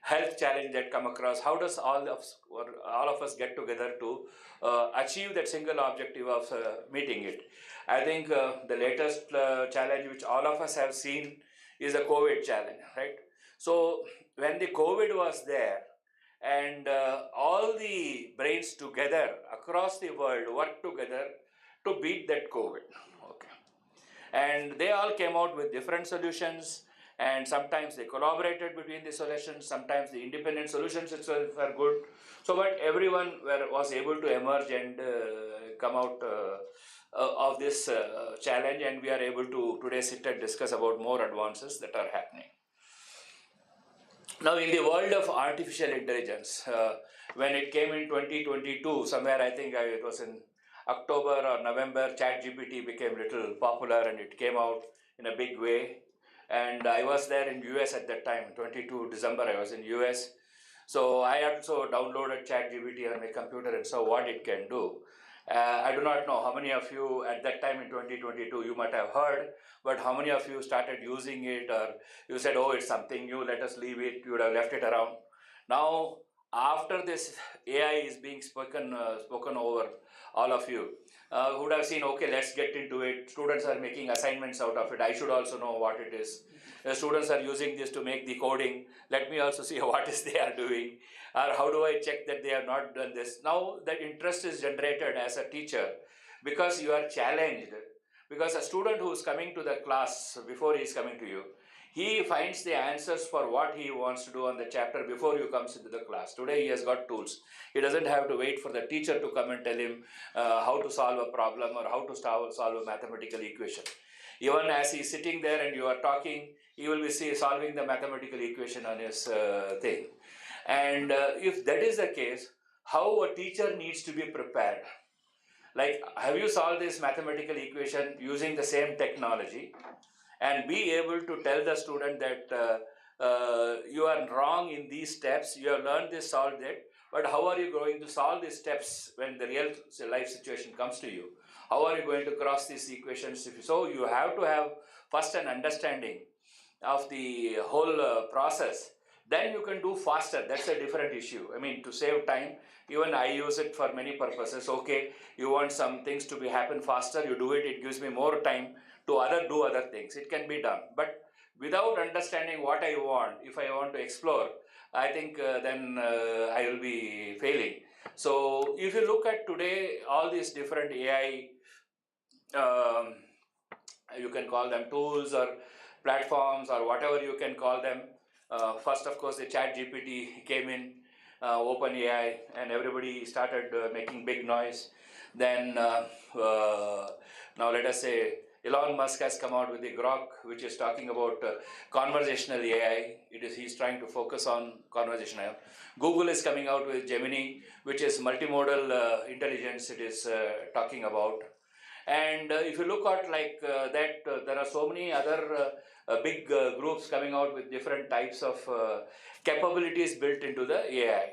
health challenge that come across. How does all of us get together to achieve that single objective of meeting it? I think the latest challenge which all of us have seen is the COVID challenge, right? So when the COVID was there, and all the brains together across the world worked together to beat that COVID. Okay. And they all came out with different solutions, and sometimes they collaborated between the solutions, sometimes the independent solutions itself were good. So but everyone was able to emerge and come out of this challenge, and we are able to today sit and discuss about more advances that are happening. Now, in the world of artificial intelligence, when it came in 2022, somewhere I think it was in October or November, ChatGPT became little popular and it came out in a big way. And I was there in US at that time, 22 December, I was in US. So I also downloaded ChatGPT on my computer and saw what it can do. I do not know how many of you at that time in 2022 you might have heard, but how many of you started using it, or you said, oh, it's something new, let us leave it, you would have left it around. Now, after this AI is being spoken over all of you, would have seen, okay, let's get into it. Students are making assignments out of it. I should also know what it is. The students are using this to make the coding. Let me also see what is they are doing, or how do I check that they have not done this. Now that interest is generated as a teacher because you are challenged. Because a student who is coming to the class before he is coming to you, he finds the answers for what he wants to do on the chapter before he comes into the class. Today he has got tools. He doesn't have to wait for the teacher to come and tell him how to solve a problem or how to solve a mathematical equation. Even as he is sitting there and you are talking, he will be solving the mathematical equation on his thing. And if that is the case, how a teacher needs to be prepared. Like, have you solved this mathematical equation using the same technology and be able to tell the student that you are wrong in these steps, you have learned this, solved it, but how are you going to solve these steps when the real life situation comes to you? How are you going to cross these equations? So you have to have first an understanding of the whole process. Then you can do faster. That's a different issue. I mean, to save time, even I use it for many purposes. Okay, you want some things to happen faster, you do it, it gives me more time to do other things. It can be done. But without understanding what I want, if I want to explore, I think then I will be failing. So if you look at today, all these different AI you can call them tools or platforms or whatever you can call them. First, of course, the Chat GPT came in, OpenAI, and everybody started making big noise. Then now let us say Elon Musk has come out with the Grok, which is talking about conversational AI. He's trying to focus on conversational AI. Google is coming out with Gemini, which is multimodal intelligence. It is talking about. And if you look at like that, there are so many other big groups coming out with different types of capabilities built into the AI.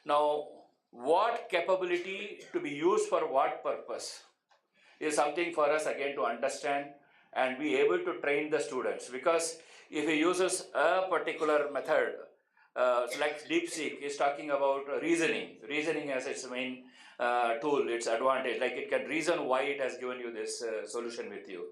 Now, what capability to be used for what purpose is something for us again to understand and be able to train the students. Because if he uses a particular method, like DeepSeek is talking about reasoning as its main tool, its advantage, like it can reason why it has given you this solution with you.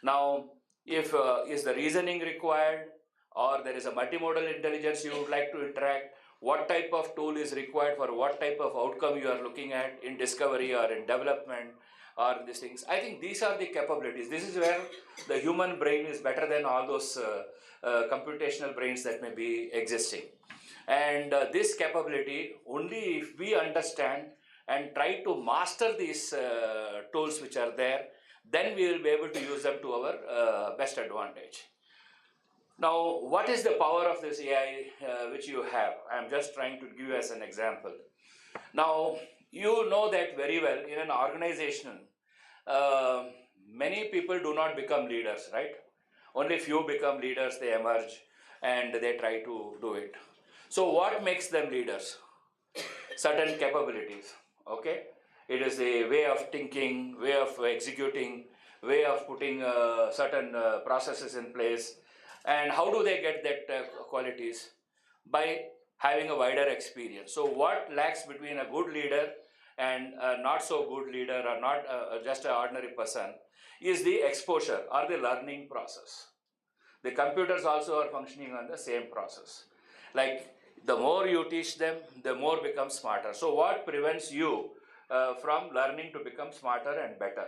Now, if is the reasoning required, or there is a multimodal intelligence you would like to interact, what type of tool is required for what type of outcome you are looking at in discovery or in development or these things. I think these are the capabilities. This is where the human brain is better than all those computational brains that may be existing. And this capability, only if we understand and try to master these tools which are there, then we will be able to use them to our best advantage. Now, what is the power of this AI which you have? I am just trying to give you as an example. Now, you know that very well in an organization, many people do not become leaders, right? Only few become leaders, they emerge and they try to do it. So what makes them leaders? Certain capabilities, okay? It is a way of thinking, way of executing, way of putting certain processes in place. And how do they get that qualities? By having a wider experience. So what lacks between a good leader and a not so good leader, or not just an ordinary person, is the exposure or the learning process. The computers also are functioning on the same process. Like the more you teach them, the more become smarter. So what prevents you from learning to become smarter and better?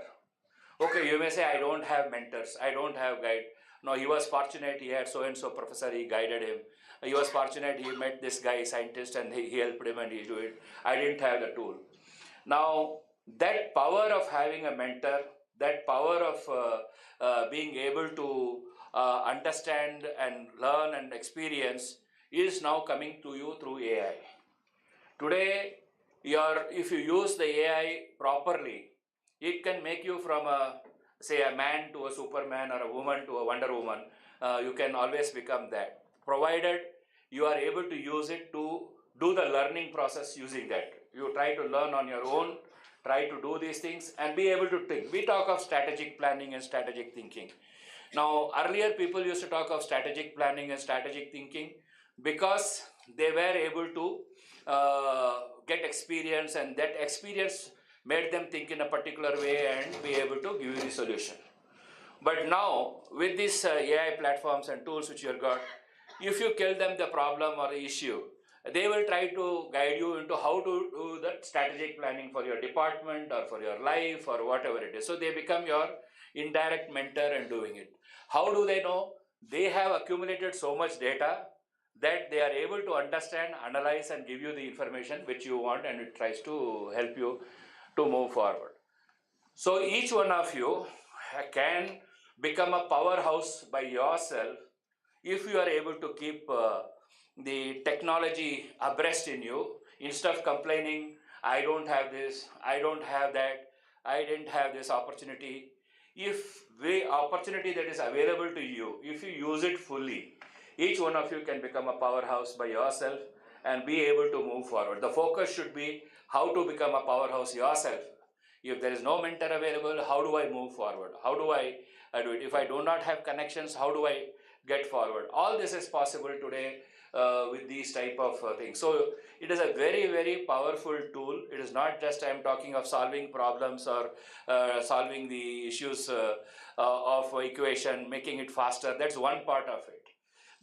Okay, you may say, I don't have mentors, I don't have guide. No, he was fortunate, he had so-and-so professor, he guided him. He was fortunate, he met this guy, scientist, and he helped him and he do it. I didn't have the tool. Now, that power of having a mentor, that power of being able to understand and learn and experience is now coming to you through AI. Today, if you use the AI properly, it can make you from say a man to a Superman or a woman to a Wonder Woman. You can always become that, provided you are able to use it to do the learning process using that. You try to learn on your own, try to do these things and be able to think. We talk of strategic planning and strategic thinking. Now, earlier people used to talk of strategic planning and strategic thinking because they were able to get experience, and that experience made them think in a particular way and be able to give you the solution. But now, with these AI platforms and tools which you have got, if you tell them the problem or the issue, they will try to guide you into how to do that strategic planning for your department or for your life or whatever it is. So they become your indirect mentor in doing it. How do they know? They have accumulated so much data that they are able to understand, analyze and give you the information which you want, and it tries to help you to move forward. So each one of you can become a powerhouse by yourself if you are able to keep the technology abreast in you. Instead of complaining, I don't have this, I don't have that, I didn't have this opportunity. If the opportunity that is available to you, if you use it fully, each one of you can become a powerhouse by yourself and be able to move forward. The focus should be how to become a powerhouse yourself. If there is no mentor available, how do I move forward? How do I do it? If I do not have connections, how do I get forward? All this is possible today with these type of things. So it is a very, very powerful tool. It is not just I am talking of solving problems or solving the issues of equation, making it faster. That's one part of it.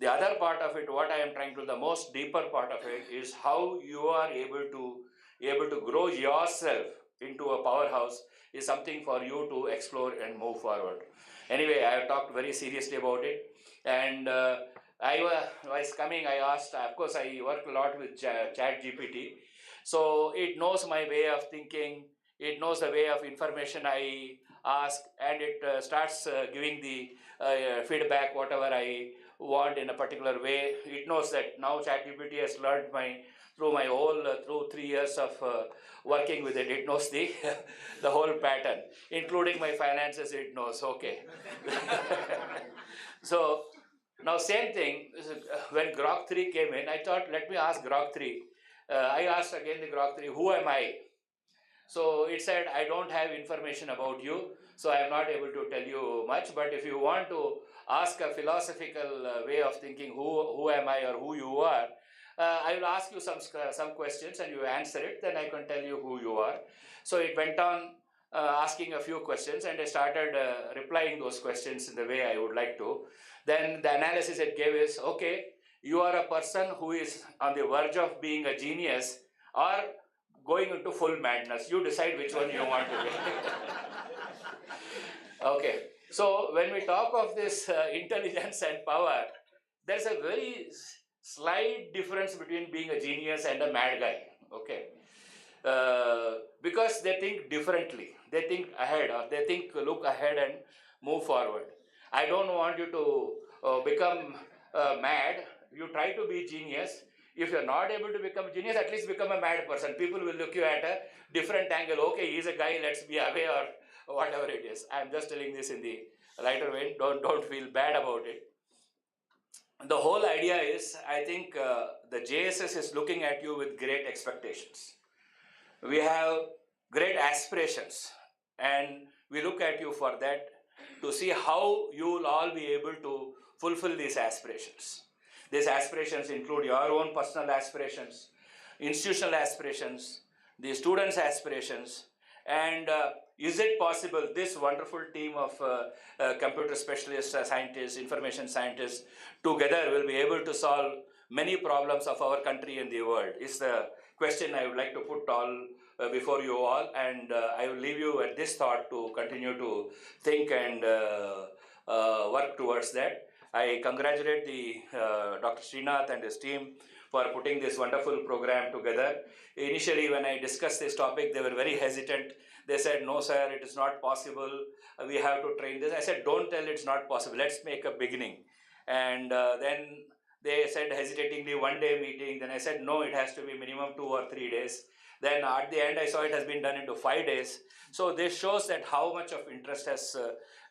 The other part of it, what I am trying to, the most deeper part of it is how you are able to grow yourself into a powerhouse is something for you to explore and move forward. Anyway, I have talked very seriously about it, and was coming, I asked, of course, I work a lot with Chat GPT, so it knows my way of thinking, it knows the way of information I ask, and it starts giving the feedback, whatever I want in a particular way. It knows that now ChatGPT has learned through my whole through 3 years of working with it. It knows the the whole pattern, including my finances. It knows. Okay. So now same thing. When Grok 3 came in, I thought, let me ask Grok 3. I asked again the Grok 3, who am I? So it said, I don't have information about you, so I am not able to tell you much. But if you want to ask a philosophical way of thinking, who am I or who you are, I will ask you some questions and you answer it, then I can tell you who you are. So it went on asking a few questions, and I started replying those questions in the way I would like to. Then the analysis it gave is, okay, you are a person who is on the verge of being a genius or going into full madness. You decide which one you want to be. Okay, so when we talk of this intelligence and power, there's a very slight difference between being a genius and a mad guy. Okay, because they think differently. They think ahead, or they think look ahead and move forward. I don't want you to become mad. You try to be genius. If you're not able to become a genius, at least become a mad person. People will look you at a different angle. Okay, he's a guy, let's be away, or whatever it is. I'm just telling this in the lighter vein. Don't feel bad about it. The whole idea is, I think the JSS is looking at you with great expectations. We have great aspirations, and we look at you for that, to see how you will all be able to fulfill these aspirations. These aspirations include your own personal aspirations, institutional aspirations, the students' aspirations, and is it possible this wonderful team of computer specialists, scientists, information scientists together will be able to solve many problems of our country and the world? Is the question I would like to put all before you all, and I will leave you at this thought to continue to think and work towards that. I congratulate the Dr. Srinath and his team for putting this wonderful program together. Initially, when I discussed this topic, they were very hesitant. They said, no, sir, it is not possible. We have to train this. I said, don't tell it's not possible. Let's make a beginning. And then they said hesitatingly, 1 day meeting. Then I said, no, it has to be minimum 2 or 3 days. Then at the end, I saw it has been done into 5 days. So this shows that how much of interest has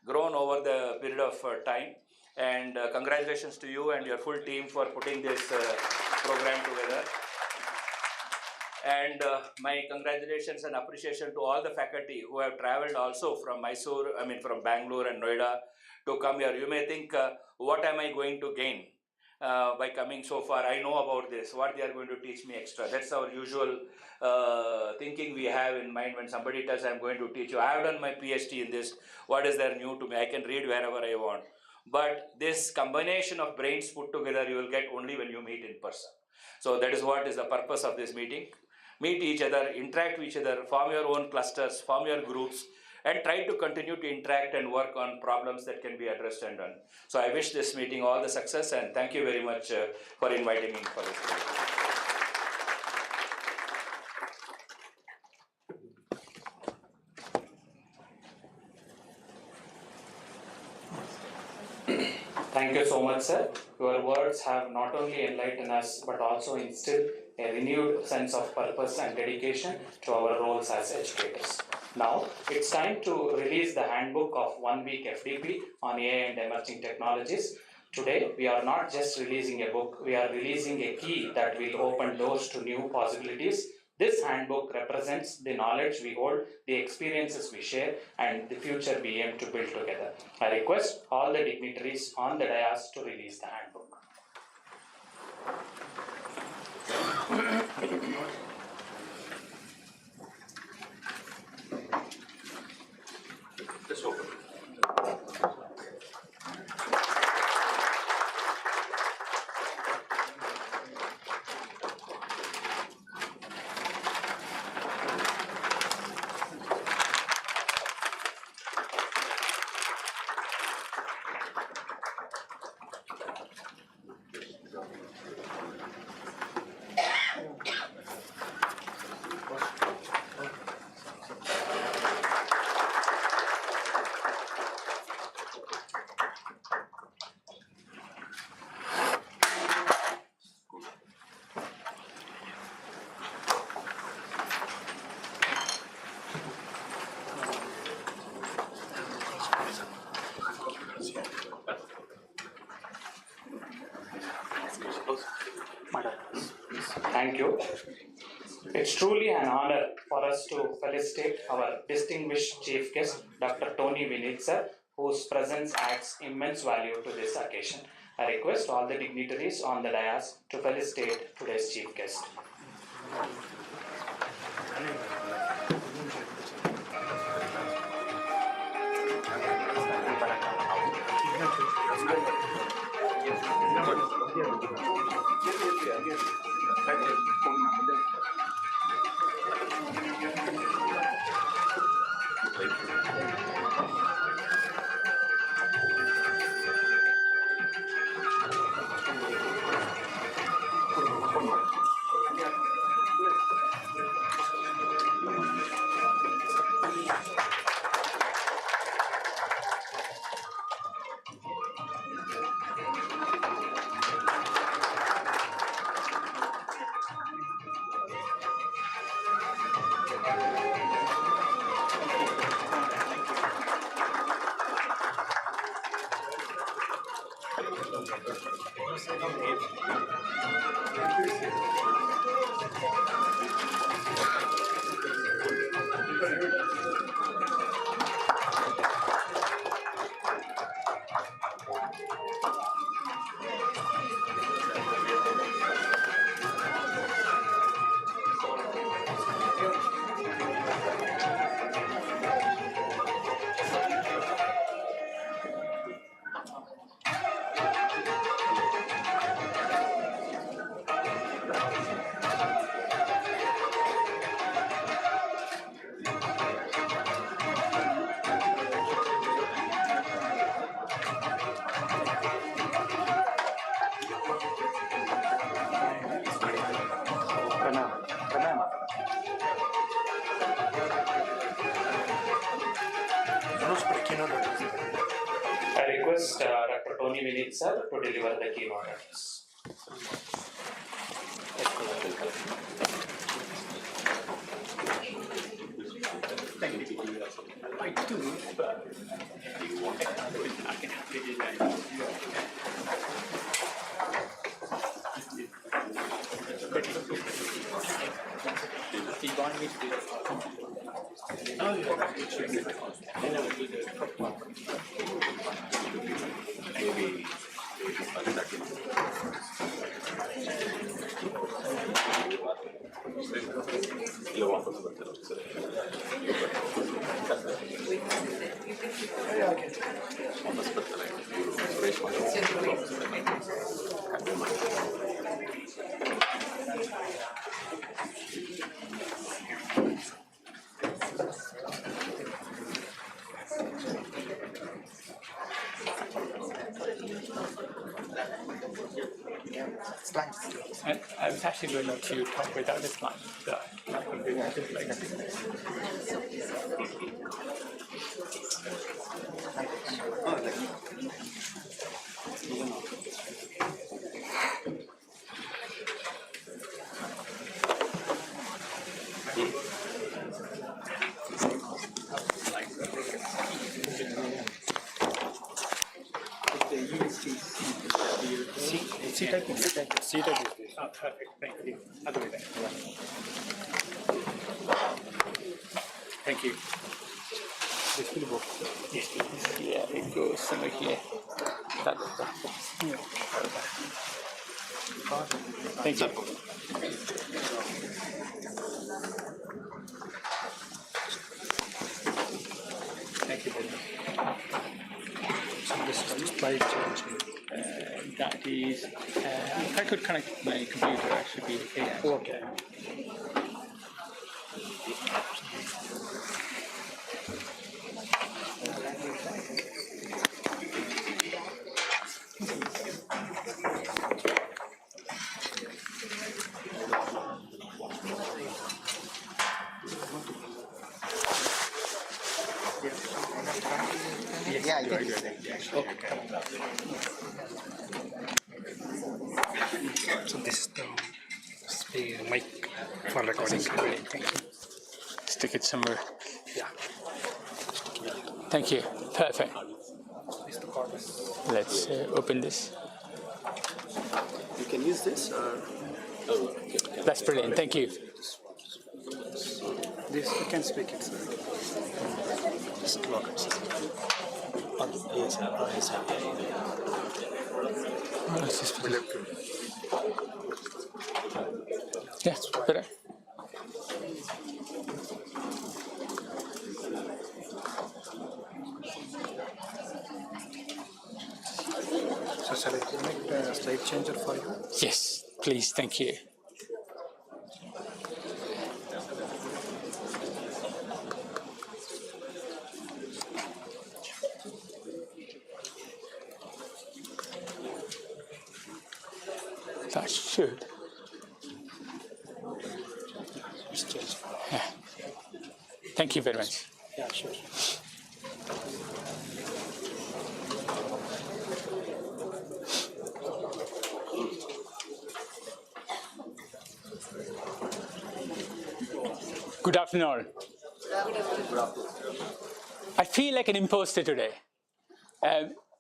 grown over the period of time. And congratulations to you and your full team for putting this program together. And my congratulations and appreciation to all the faculty who have traveled also from from Bangalore and Noida to come here. You may think, what am I going to gain by coming so far? I know about this, what they are going to teach me extra. That's our usual thinking we have in mind when somebody tells, I'm going to teach you. I have done my PhD in this. What is there new to me? I can read wherever I want. But this combination of brains put together, you will get only when you meet in person. So that is what is the purpose of this meeting. Meet each other, interact with each other, form your own clusters, form your groups, and try to continue to interact and work on problems that can be addressed and done. So I wish this meeting all the success, and thank you very much for inviting me for this meeting. Thank you so much, sir. Your words have not only enlightened us, but also instilled a renewed sense of purpose and dedication to our roles as educators. Now, it's time to release the handbook of 1 week FDP on AI and emerging technologies. Today, we are not just releasing a book, we are releasing a key that will open doors to new possibilities. This handbook represents the knowledge we hold, the experiences we share, and the future we aim to build together. I request all the dignitaries on the dais to release the handbook. Just open. Thank you. It's truly an honor for us to felicitate our distinguished chief guest, Dr. Tony Vinit sir, whose presence adds immense value to this occasion. I request all the dignitaries on the dais to felicitate today's chief guest. I request Dr. Tony Vinit sir to deliver the keynote address. I do, but if you want, I can happily do that. Do you want me to do that? Oh, maybe I was actually going to talk without the slide, but I just like C type is this. Oh, perfect. Thank you. Other way there. Thank you. This will work. Yes, please. Yeah, it goes somewhere here. Yeah. Thank you. Thank you very much. So this is just slide change. That is, if I could connect my computer, I should be okay. Okay. Yeah, I think. Okay. So this is the mic for recording. Thank you. Stick it somewhere. Yeah. Thank you. Perfect. Let's open this. You can use this or That's brilliant. Thank you. This you can speak it. Just lock it. Yes, better. So shall I connect the slide changer for you? Yes, please. Thank you. That should. Yeah. Thank you very much. Yeah, sure. Good afternoon. I feel like an imposter today.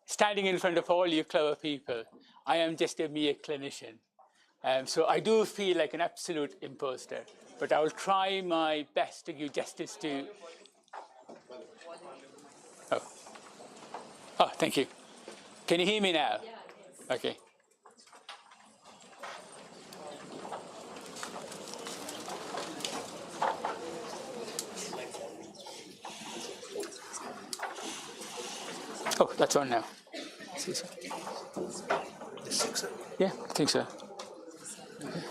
Standing in front of all you clever people, I am just a mere clinician. So I do feel like an absolute imposter, but I will try my best to give justice to... Oh, thank you. Can you hear me now? Okay. Oh, that's on now. See, sir. Yeah, I think so. Okay.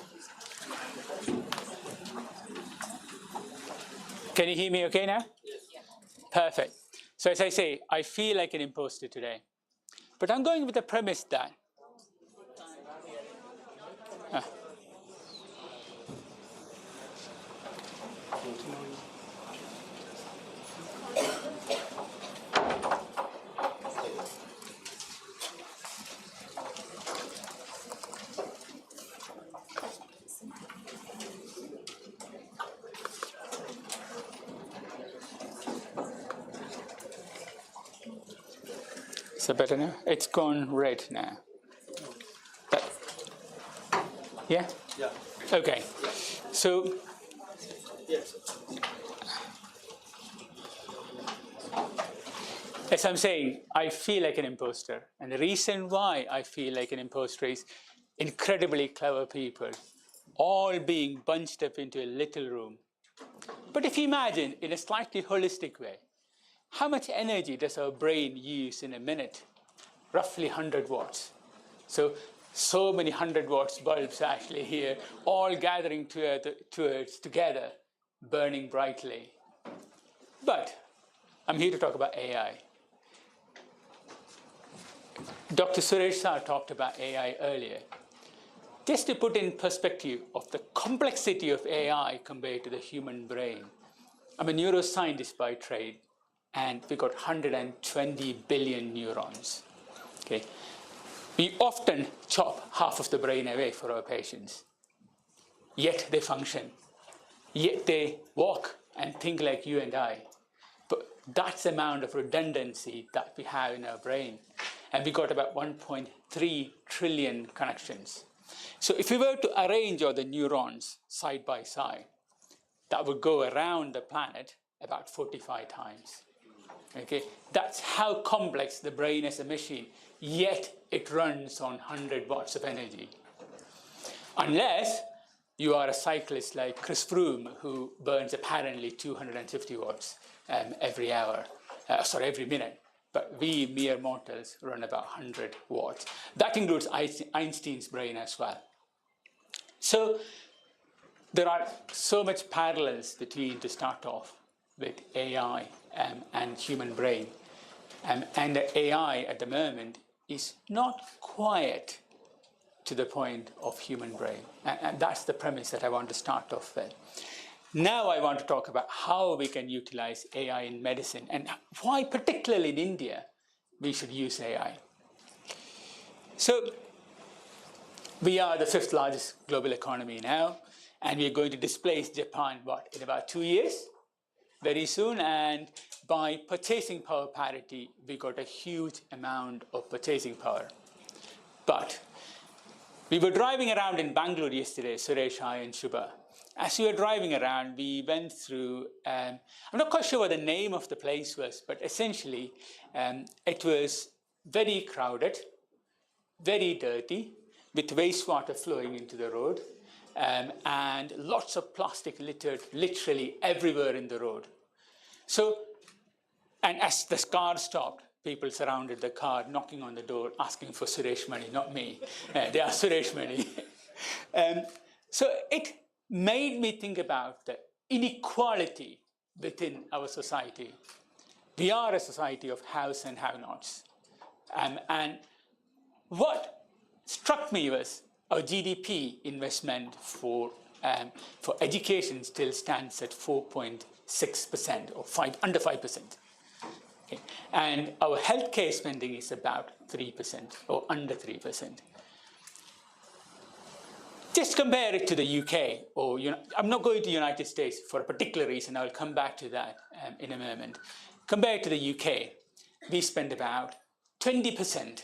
Can you hear me okay now? Perfect. So as I say, I feel like an imposter today. But I'm going with the premise that... Is it better now? It's gone red now. Yeah? Yeah. Okay. So, as I'm saying, I feel like an imposter. And the reason why I feel like an imposter is incredibly clever people, all being bunched up into a little room. But if you imagine in a slightly holistic way, how much energy does our brain use in a minute? Roughly 100 watts. So many 100 watts bulbs actually here, all gathering together, burning brightly. But I'm here to talk about AI. Dr. Suresh Sir talked about AI earlier. Just to put in perspective of the complexity of AI compared to the human brain. I'm a neuroscientist by trade, and we got 120 billion neurons. Okay. We often chop half of the brain away for our patients. Yet they function. Yet they walk and think like you and I. But that's the amount of redundancy that we have in our brain. And we got about 1.3 trillion connections. So if we were to arrange all the neurons side by side, that would go around the planet about 45 times. Okay? That's how complex the brain is a machine, yet it runs on 100 watts of energy. Unless you are a cyclist like Chris Froome, who burns apparently 250 watts every minute. But we mere mortals run about 100 watts. That includes Einstein's brain as well. So there are so much parallels between, to start off with, AI and human brain. And the AI at the moment is not quite to the point of human brain. And that's the premise that I want to start off with. Now I want to talk about how we can utilize AI in medicine and why, particularly in India, we should use AI. So we are the 5th largest global economy now, and we're going to displace Japan, in about 2 years, very soon. And by purchasing power parity, we got a huge amount of purchasing power. But We were driving around in Bangalore yesterday, Suresh, I, and Shubha. As we were driving around, we went through, I'm not quite sure what the name of the place was, but essentially it was very crowded, very dirty, with wastewater flowing into the road, and lots of plastic littered literally everywhere in the road. So, and as the car stopped, people surrounded the car, knocking on the door, asking for Suresh money, not me. They are Suresh money. So it made me think about the inequality within our society. We are a society of haves and have-nots. And what struck me was our GDP investment for education still stands at 4.6% or under 5%. Okay. And our healthcare spending is about 3% or under 3%. Just compare it to the UK, or I'm not going to the United States for a particular reason. I'll come back to that in a moment. Compared to the UK, we spend about 20%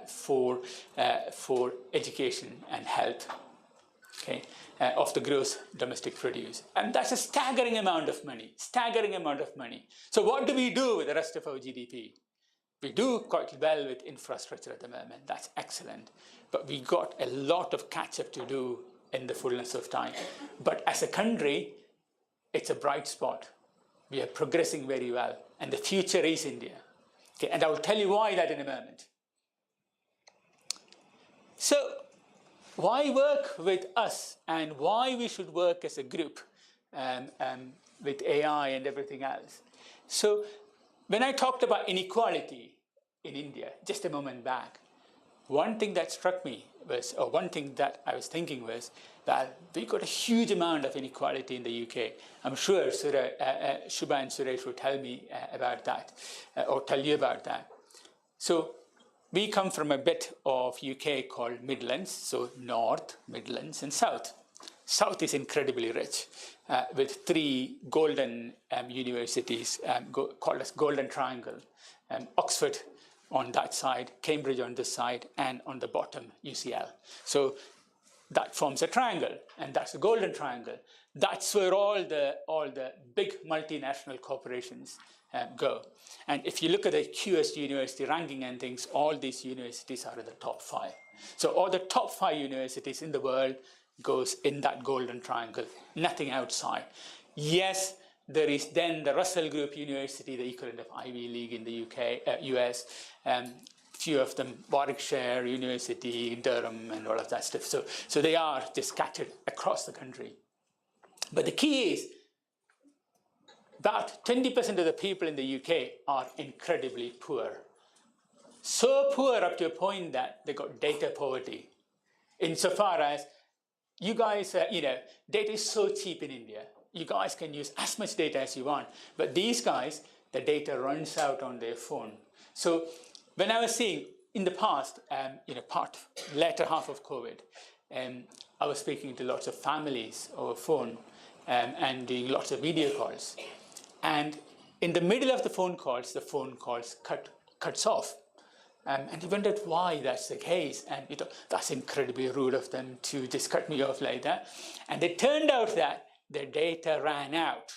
for education and health, okay, of the gross domestic produce. And that's a staggering amount of money, So what do we do with the rest of our GDP? We do quite well with infrastructure at the moment. That's excellent. But we got a lot of catch-up to do in the fullness of time. But as a country, it's a bright spot. We are progressing very well. And the future is India. Okay, and I will tell you why that in a moment. So why work with us, and why we should work as a group with AI and everything else? So when I talked about inequality in India just a moment back, one thing that struck me was, or one thing that I was thinking was, that we got a huge amount of inequality in the UK. I'm sure Shubha and Suresh will tell me about that, or tell you about that. So we come from a bit of UK called Midlands, so North, Midlands, and South. South is incredibly rich, with three golden universities called as Golden Triangle. Oxford on that side, Cambridge on this side, and on the bottom, UCL. So that forms a triangle, and that's the Golden Triangle. That's where all the big multinational corporations go. And if you look at the QS university ranking and things, all these universities are in the top 5. So all the top 5 universities in the world goes in that Golden Triangle, nothing outside. Yes, there is then the Russell Group University, the equivalent of Ivy League in the US, few of them, Warwickshire University, Durham, and all of that stuff. So they are just scattered across the country. But the key is, about 20% of the people in the UK are incredibly poor. So poor up to a point that they got data poverty. Insofar as you guys, data is so cheap in India. You guys can use as much data as you want. But these guys, the data runs out on their phone. So when I was seeing in the past, later half of COVID, I was speaking to lots of families over phone and doing lots of video calls. And in the middle of the phone calls cuts off. And he wondered why that's the case. And that's incredibly rude of them to just cut me off like that. And it turned out that the data ran out.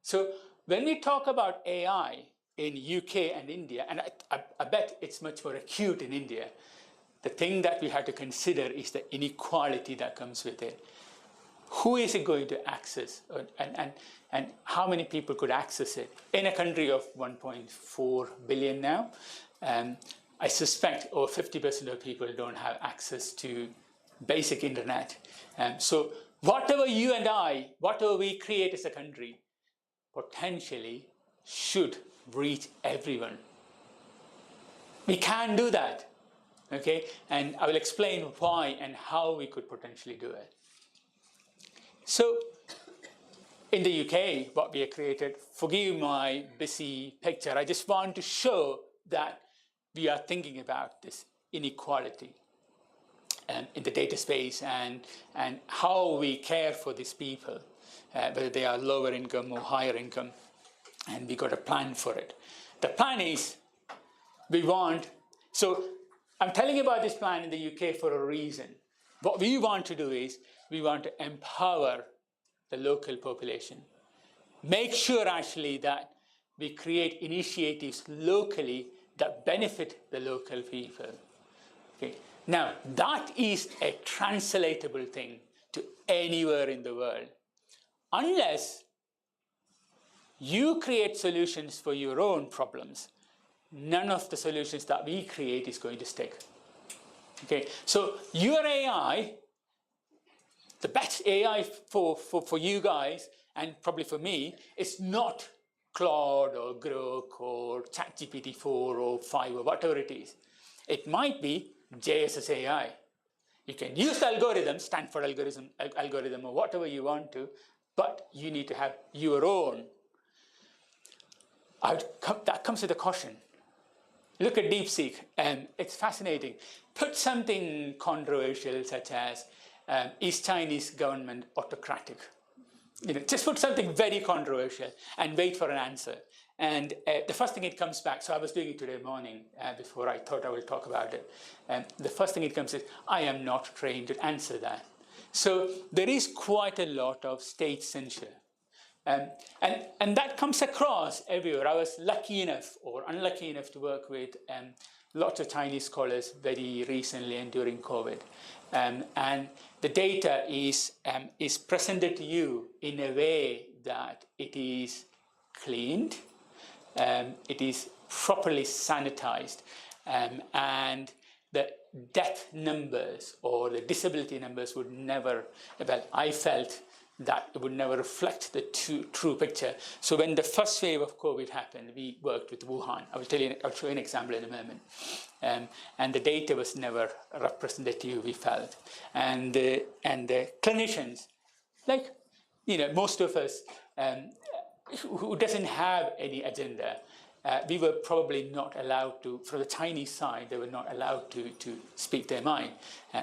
So when we talk about AI in UK and India, and I bet it's much more acute in India, the thing that we have to consider is the inequality that comes with it. Who is it going to access, and how many people could access it? In a country of 1.4 billion now, I suspect over 50% of people don't have access to basic internet. So whatever you and I, whatever we create as a country, potentially should reach everyone. We can do that, okay? And I will explain why and how we could potentially do it. So in the UK, what we have created, forgive my busy picture, I just want to show that we are thinking about this inequality in the data space and how we care for these people, whether they are lower income or higher income, and we got a plan for it. The plan is, so I'm telling you about this plan in the UK for a reason. What we want to do is we want to empower the local population. Make sure actually that we create initiatives locally that benefit the local people. Okay. Now, that is a translatable thing to anywhere in the world. Unless you create solutions for your own problems, none of the solutions that we create is going to stick. Okay, so your AI, the best AI for you guys, and probably for me, is not Claude or Grok or ChatGPT 4 or 5 or whatever it is. It might be JSS AI. You can use the algorithm, Stanford algorithm or whatever you want to, but you need to have your own. That comes with a caution. Look at DeepSeek, it's fascinating. Put something controversial such as, is Chinese government autocratic? Just put something very controversial and wait for an answer. And the first thing it comes back, so I was doing it today morning before I thought I would talk about it. The first thing it comes is, I am not trained to answer that. So there is quite a lot of state censure. And that comes across everywhere. I was lucky enough or unlucky enough to work with lots of Chinese scholars very recently and during COVID. And the data is presented to you in a way that it is cleaned, it is properly sanitized, and the death numbers or the disability numbers would never, well, I felt that it would never reflect the true picture. So when the first wave of COVID happened, we worked with Wuhan. I'll show you an example in a moment. And the data was never representative, we felt. And the clinicians, like most of us, who doesn't have any agenda, we were probably not allowed to, from the Chinese side, they were not allowed to speak their mind.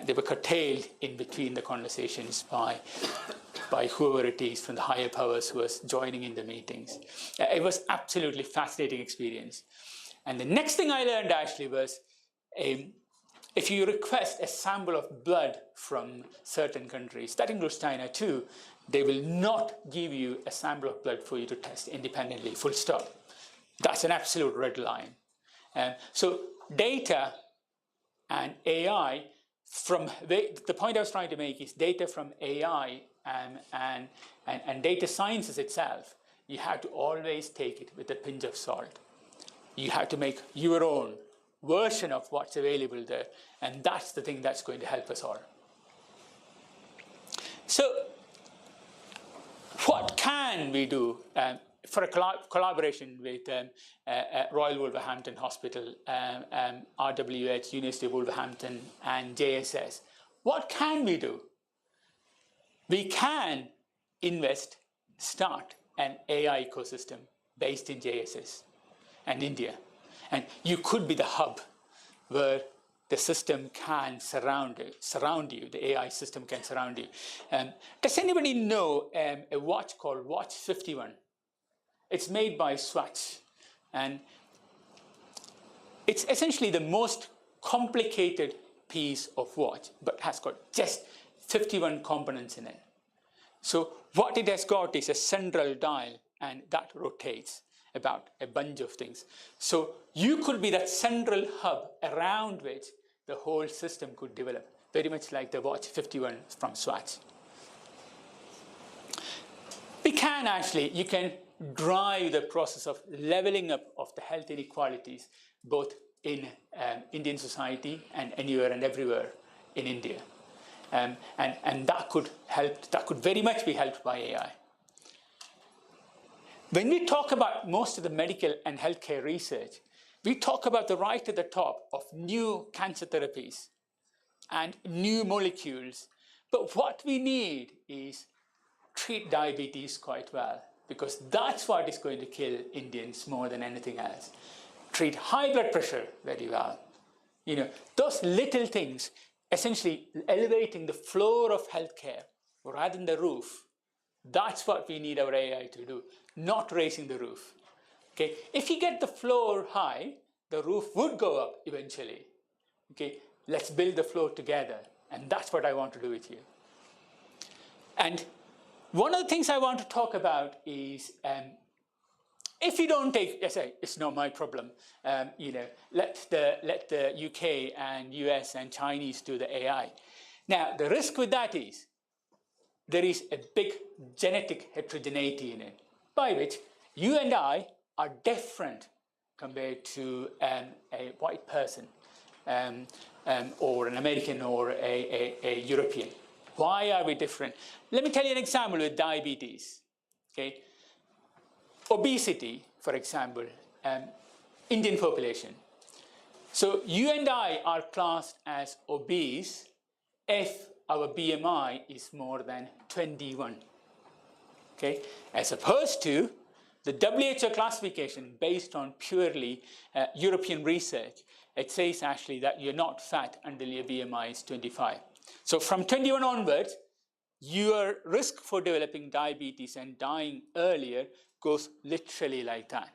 They were curtailed in between the conversations by whoever it is from the higher powers who was joining in the meetings. It was absolutely fascinating experience. And the next thing I learned actually was, if you request a sample of blood from certain countries, that includes China too, they will not give you a sample of blood for you to test independently, full stop. That's an absolute red line. So data and AI, the point I was trying to make is data from AI and data sciences itself, you have to always take it with a pinch of salt. You have to make your own version of what's available there, and that's the thing that's going to help us all. So what can we do for a collaboration with Royal Wolverhampton Hospital, RWH, University of Wolverhampton, and JSS? What can we do? We can start an AI ecosystem based in JSS and India. And you could be the hub where the system can surround you, the AI system can surround you. Does anybody know a watch called Watch 51? It's made by Swatch. And it's essentially the most complicated piece of watch, but has got just 51 components in it. So what it has got is a central dial, and that rotates about a bunch of things. So you could be that central hub around which the whole system could develop, very much like the Watch 51 from Swatch. You can drive the process of leveling up of the health inequalities, both in Indian society and anywhere and everywhere in India. And that could help, that could very much be helped by AI. When we talk about most of the medical and healthcare research, we talk about the right at the top of new cancer therapies and new molecules. But what we need is treat diabetes quite well, because that's what is going to kill Indians more than anything else. Treat high blood pressure very well. Those little things, essentially elevating the floor of healthcare rather than the roof. That's what we need our AI to do, not raising the roof. Okay? If you get the floor high, the roof would go up eventually. Okay, let's build the flow together. And that's what I want to do with you. And one of the things I want to talk about is if you don't take, I say, it's not my problem. Let the UK and US and Chinese do the AI. Now, the risk with that is there is a big genetic heterogeneity in it, by which you and I are different compared to a white person or an American or a European. Why are we different? Let me tell you an example with diabetes. Okay, obesity, for example, Indian population. So you and I are classed as obese if our BMI is more than 21. Okay, as opposed to the WHO classification based on purely European research, it says actually that you're not fat until your BMI is 25. So from 21 onwards, your risk for developing diabetes and dying earlier goes literally like that.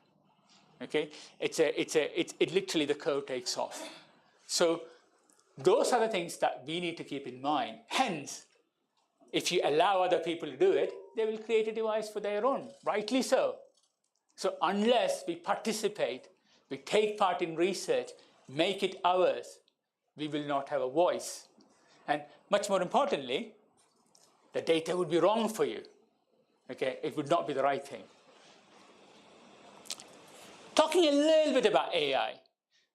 Okay, it literally the curve takes off. So those are the things that we need to keep in mind. Hence, if you allow other people to do it, they will create a device for their own, rightly so. So unless we participate, we take part in research, make it ours, we will not have a voice. And much more importantly, the data would be wrong for you. Okay, it would not be the right thing. Talking a little bit about AI,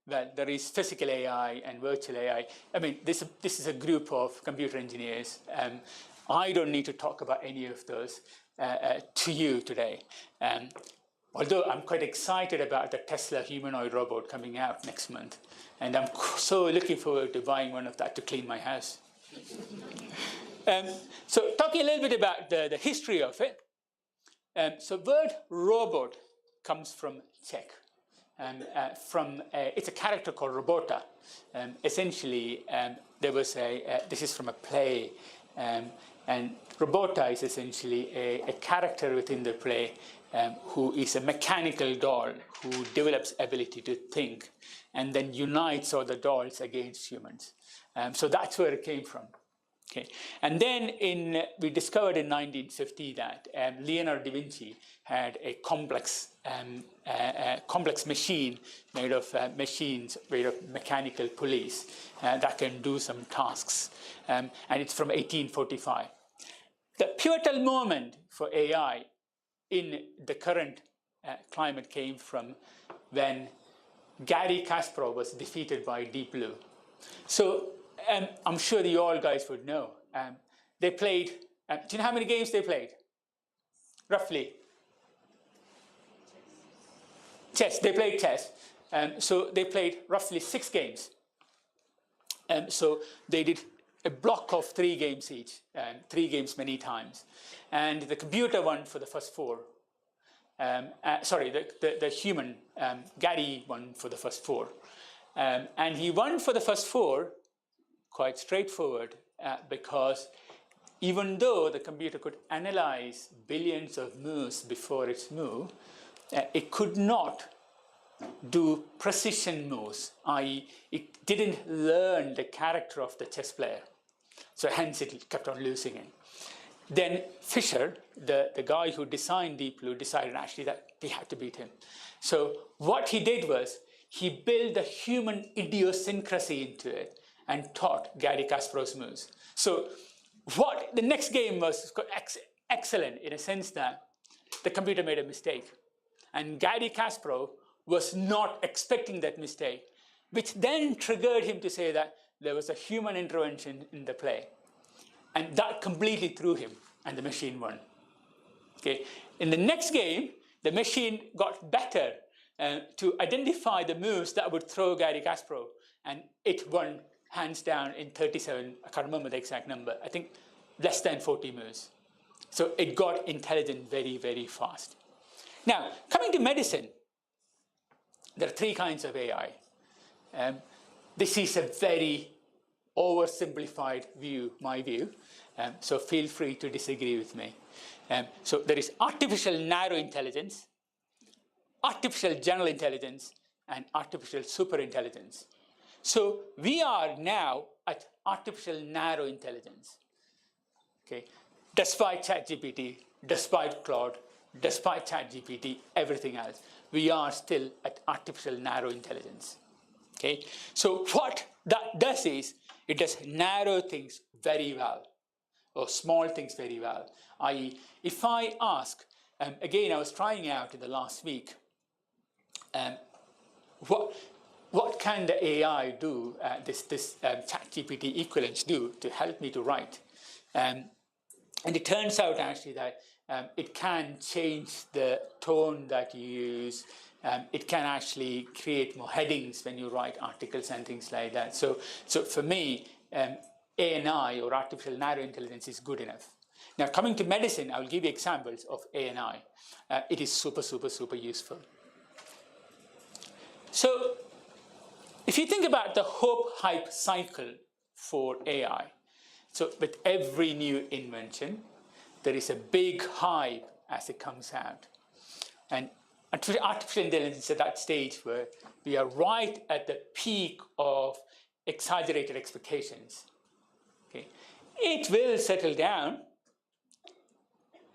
well, there is physical AI and virtual AI. I mean, this is a group of computer engineers. I don't need to talk about any of those to you today. Although I'm quite excited about the Tesla humanoid robot coming out next month. And I'm so looking forward to buying one of that to clean my house. So talking a little bit about the history of it. So word robot comes from Czech. It's a character called Robota. Essentially, there was this is from a play. And Robota is essentially a character within the play who is a mechanical doll who develops ability to think and then unites all the dolls against humans. So that's where it came from. Okay. And then we discovered in 1950 that Leonardo da Vinci had a complex machine made of mechanical pulleys that can do some tasks. And it's from 1845. The pivotal moment for AI in the current climate came from when Gary Kasparov was defeated by Deep Blue. So I'm sure you all guys would know. They played, do you know how many games they played? Roughly. Chess, they played chess. So they played roughly 6 games. So they did a block of 3 games each, 3 games many times. And the computer won for the first 4. The human, Gary won for the first 4. And he won for the first 4 quite straightforward because even though the computer could analyze billions of moves before its move, it could not do precision moves, i.e. it didn't learn the character of the chess player. So hence it kept on losing it. Then Fisher, the guy who designed Deep Blue, decided actually that he had to beat him. So what he did was he built the human idiosyncrasy into it and taught Gary Kasparov's moves. So the next game was excellent in a sense that the computer made a mistake. And Gary Kasparov was not expecting that mistake, which then triggered him to say that there was a human intervention in the play. And that completely threw him, and the machine won. Okay. In the next game, the machine got better to identify the moves that would throw Gary Kasparov, and it won hands down in 37, I can't remember the exact number, I think less than 40 moves. So it got intelligent very, very fast. Now, coming to medicine, there are 3 kinds of AI. This is a very oversimplified view, my view, so feel free to disagree with me. So there is artificial narrow intelligence, artificial general intelligence, and artificial superintelligence. So we are now at artificial narrow intelligence. Okay, despite ChatGPT, despite Claude, despite ChatGPT, everything else, we are still at artificial narrow intelligence. Okay, so what that does is it does narrow things very well, or small things very well. I.e., if I ask, again, I was trying out in the last week, what can the AI do, this ChatGPT equivalence do to help me to write? And it turns out actually that it can change the tone that you use. It can actually create more headings when you write articles and things like that. So for me, ANI, or artificial narrow intelligence, is good enough. Now, coming to medicine, I will give you examples of ANI. It is super, super, super useful. So if you think about the hope-hype cycle for AI, so with every new invention, there is a big hype as it comes out. And artificial intelligence is at that stage where we are right at the peak of exaggerated expectations. Okay. It will settle down.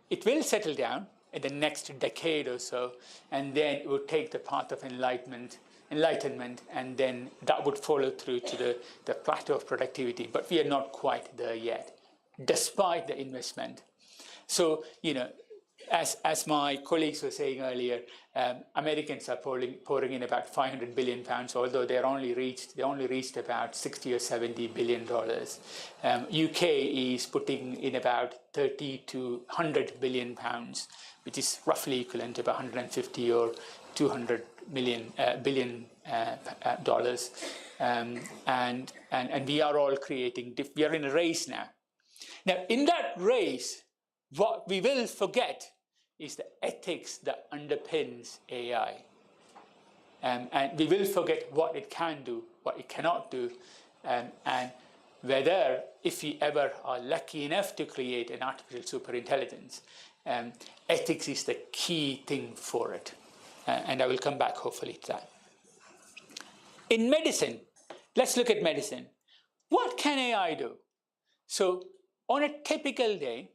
It will settle down in the next decade or so, and then it will take the path of enlightenment, and then that would follow through to the plateau of productivity. But we are not quite there yet, despite the investment. So, as my colleagues were saying earlier, Americans are pouring in about 500 billion pounds, although they only reached about 60 or 70 billion dollars. UK is putting in about 30 to 100 billion pounds, which is roughly equivalent to about 150 or 200 billion dollars. And we are all we are in a race now. Now, in that race, what we will forget is the ethics that underpins AI. And we will forget what it can do, what it cannot do, and whether, if we ever are lucky enough to create an artificial superintelligence, ethics is the key thing for it. And I will come back, hopefully, to that. In medicine, let's look at medicine. What can AI do? So on a typical day,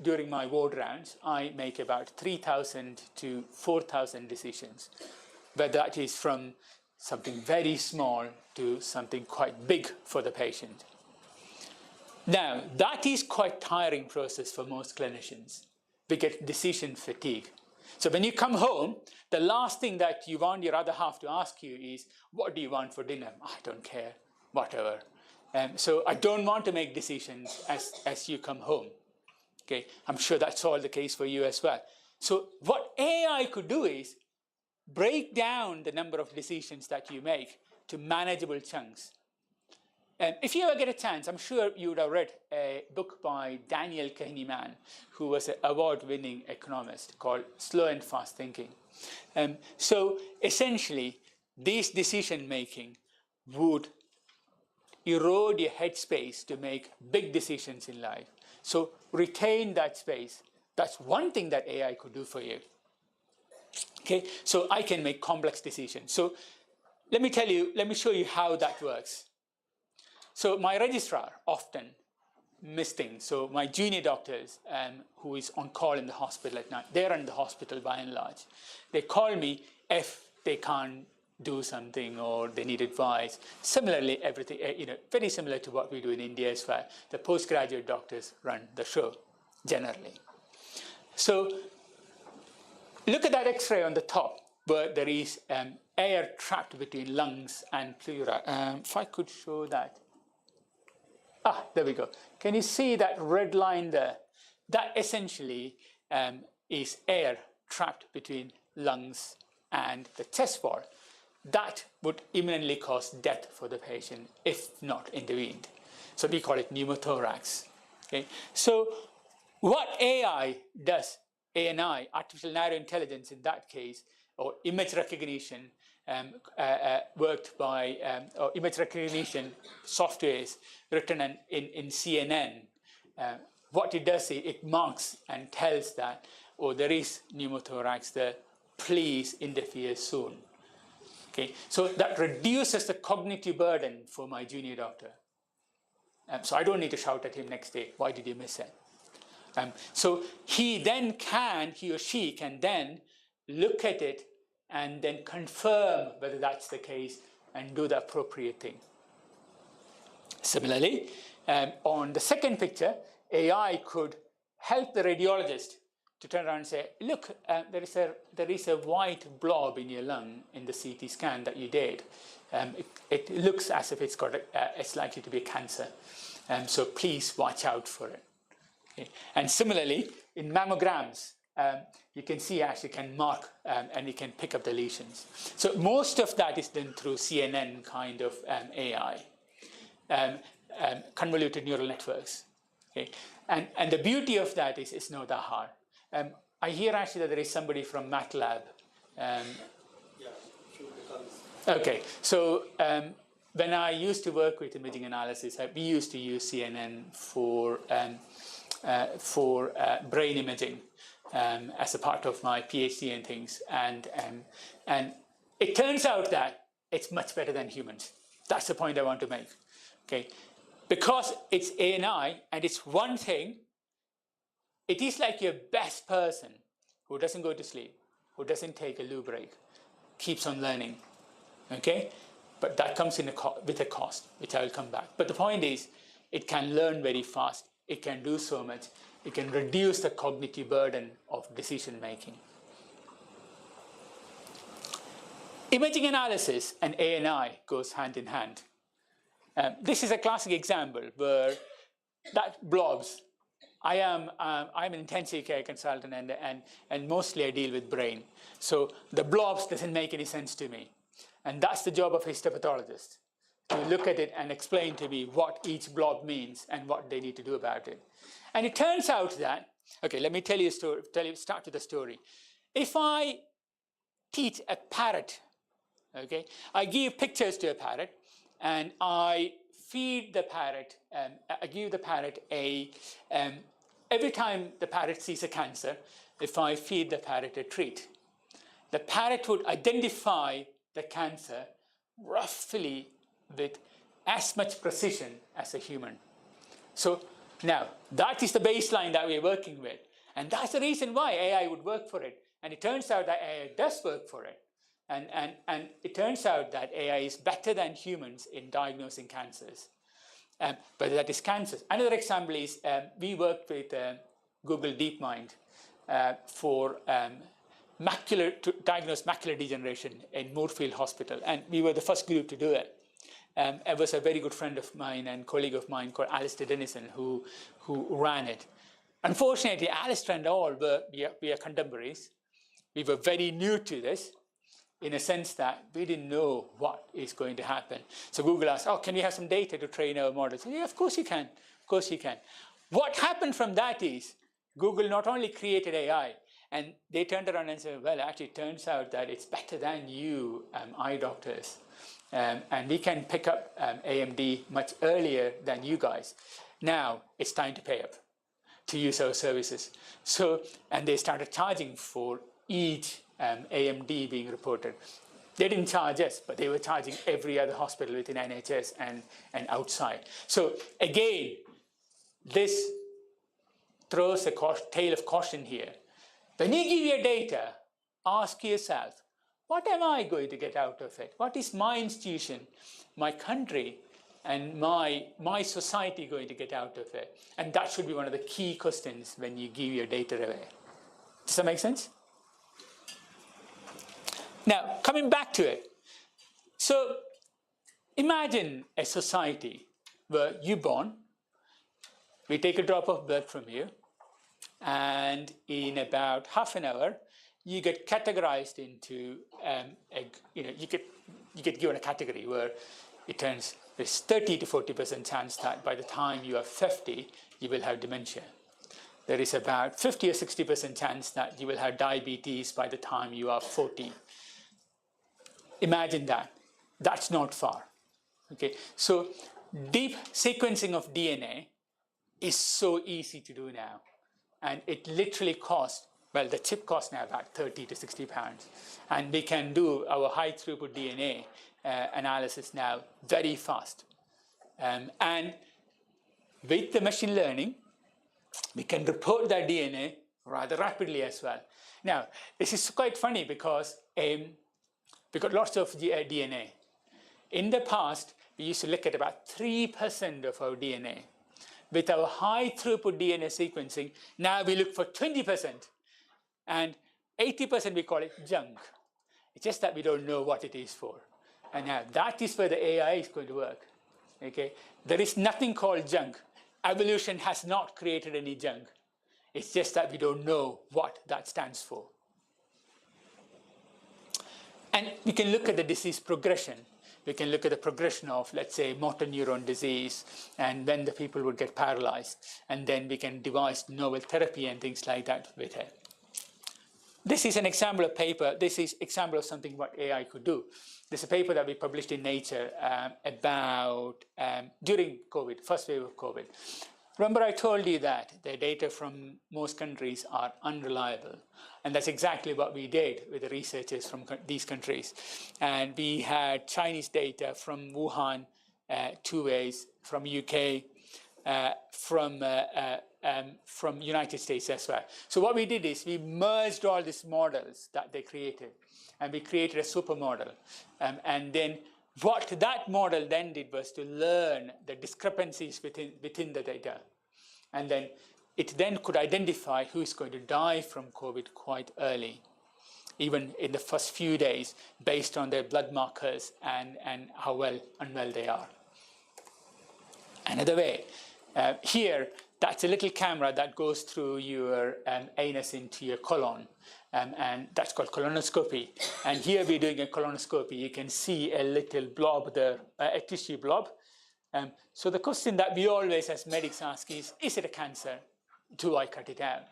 during my ward rounds, I make about 3,000 to 4,000 decisions, but that is from something very small to something quite big for the patient. Now, that is quite tiring process for most clinicians. We get decision fatigue. So when you come home, the last thing that you want your other half to ask you is, what do you want for dinner? I don't care, whatever. So I don't want to make decisions as you come home. Okay, I'm sure that's all the case for you as well. So what AI could do is break down the number of decisions that you make to manageable chunks. If you ever get a chance, I'm sure you would have read a book by Daniel Kahneman, who was an award-winning economist, called Slow and Fast Thinking. So essentially, this decision-making would erode your headspace to make big decisions in life. So retain that space. That's one thing that AI could do for you. Okay, so I can make complex decisions. So let me show you how that works. So my registrar often miss things. So my junior doctors, who is on call in the hospital at night, they're in the hospital by and large. They call me if they can't do something or they need advice. Similarly, everything, very similar to what we do in India as well. The postgraduate doctors run the show, generally. So look at that X-ray on the top, where there is air trapped between lungs and pleura. If I could show that. There we go. Can you see that red line there? That essentially is air trapped between lungs and the chest wall. That would imminently cause death for the patient if not intervened. So we call it pneumothorax. Okay? So what AI does, ANI, artificial narrow intelligence in that case, or image recognition, worked by or image recognition softwares written in CNN. What it does is it marks and tells that, there is pneumothorax there, please interfere soon. Okay, so that reduces the cognitive burden for my junior doctor. So I don't need to shout at him next day, why did you miss it? So he or she can then look at it and then confirm whether that's the case and do the appropriate thing. Similarly, on the second picture, AI could help the radiologist to turn around and say, look, there is a white blob in your lung in the CT scan that you did. It looks as if it's likely to be a cancer. So please watch out for it. Okay. And similarly, in mammograms, you can see actually can mark and you can pick up the lesions. So most of that is done through CNN kind of AI, convoluted neural networks. Okay. And the beauty of that is it's not that hard. I hear actually that there is somebody from MATLAB. Okay, so when I used to work with imaging analysis, we used to use CNN for brain imaging as a part of my PhD and things. And it turns out that it's much better than humans. That's the point I want to make. Okay, because it's AI and it's one thing, it is like your best person who doesn't go to sleep, who doesn't take a loo break, keeps on learning. Okay, but that comes with a cost, which I will come back. But the point is, it can learn very fast. It can do so much. It can reduce the cognitive burden of decision making. Imaging analysis and AI goes hand in hand. This is a classic example where that blobs. I'm an intensive care consultant and mostly I deal with brain. So the blobs doesn't make any sense to me. And that's the job of a histopathologist, to look at it and explain to me what each blob means and what they need to do about it. And it turns out that, okay, let me tell you a story, start with the story. If I teach a parrot, okay, I give pictures to a parrot and I feed the parrot, I give the parrot every time the parrot sees a cancer, if I feed the parrot a treat, the parrot would identify the cancer roughly with as much precision as a human. So now, that is the baseline that we're working with. And that's the reason why AI would work for it. And it turns out that AI does work for it. And it turns out that AI is better than humans in diagnosing cancers. But that is cancers. Another example is we worked with Google DeepMind for to diagnose macular degeneration in Moorfield Hospital. And we were the first group to do it. It was a very good friend of mine and colleague of mine called Alistair Dennison who ran it. Unfortunately, Alistair and all we are contemporaries. We were very new to this in a sense that we didn't know what is going to happen. So Google asked, oh, can we have some data to train our models? Yeah, of course you can. Of course you can. What happened from that is Google not only created AI, and they turned around and said, well, actually, it turns out that it's better than you, eye doctors. And we can pick up AMD much earlier than you guys. Now, it's time to pay up to use our services. So, and they started charging for each AMD being reported. They didn't charge us, but they were charging every other hospital within NHS and outside. So again, this throws a tale of caution here. When you give your data, ask yourself, what am I going to get out of it? What is my institution, my country, and my society going to get out of it? And that should be one of the key questions when you give your data away. Does that make sense? Now, coming back to it. So imagine a society where you're born, we take a drop of blood from you, and in about half an hour, you get categorized into, you get given a category where there's 30 to 40% chance that by the time you are 50, you will have dementia. There is about 50 or 60% chance that you will have diabetes by the time you are 40. Imagine that. That's not far. Okay, so deep sequencing of DNA is so easy to do now. And it literally costs Well, the chip costs now about 30 to 60 pounds. And we can do our high throughput DNA analysis now very fast. And with the machine learning, we can report that DNA rather rapidly as well. Now, this is quite funny because we got lots of DNA. In the past, we used to look at about 3% of our DNA. With our high throughput DNA sequencing, now we look for 20%. And 80% we call it junk. It's just that we don't know what it is for. And now that is where the AI is going to work. Okay? There is nothing called junk. Evolution has not created any junk. It's just that we don't know what that stands for. And we can look at the disease progression. We can look at the progression of, let's say, motor neuron disease, and when the people would get paralyzed. And then we can devise novel therapy and things like that with it. This is an example of paper. This is an example of something what AI could do. There's a paper that we published in Nature about during COVID, first wave of COVID. Remember I told you that the data from most countries are unreliable. And that's exactly what we did with the researchers from these countries. And we had Chinese data from Wuhan, 2 ways, from UK, from United States as well. So what we did is we merged all these models that they created, and we created a supermodel. And then what that model then did was to learn the discrepancies within the data. And then it then could identify who is going to die from COVID quite early, even in the first few days, based on their blood markers and how unwell they are. Another way, here, that's a little camera that goes through your anus into your colon, and that's called colonoscopy. And here we're doing a colonoscopy. You can see a little blob there, a tissue blob. So the question that we always as medics ask is it a cancer? Do I cut it out?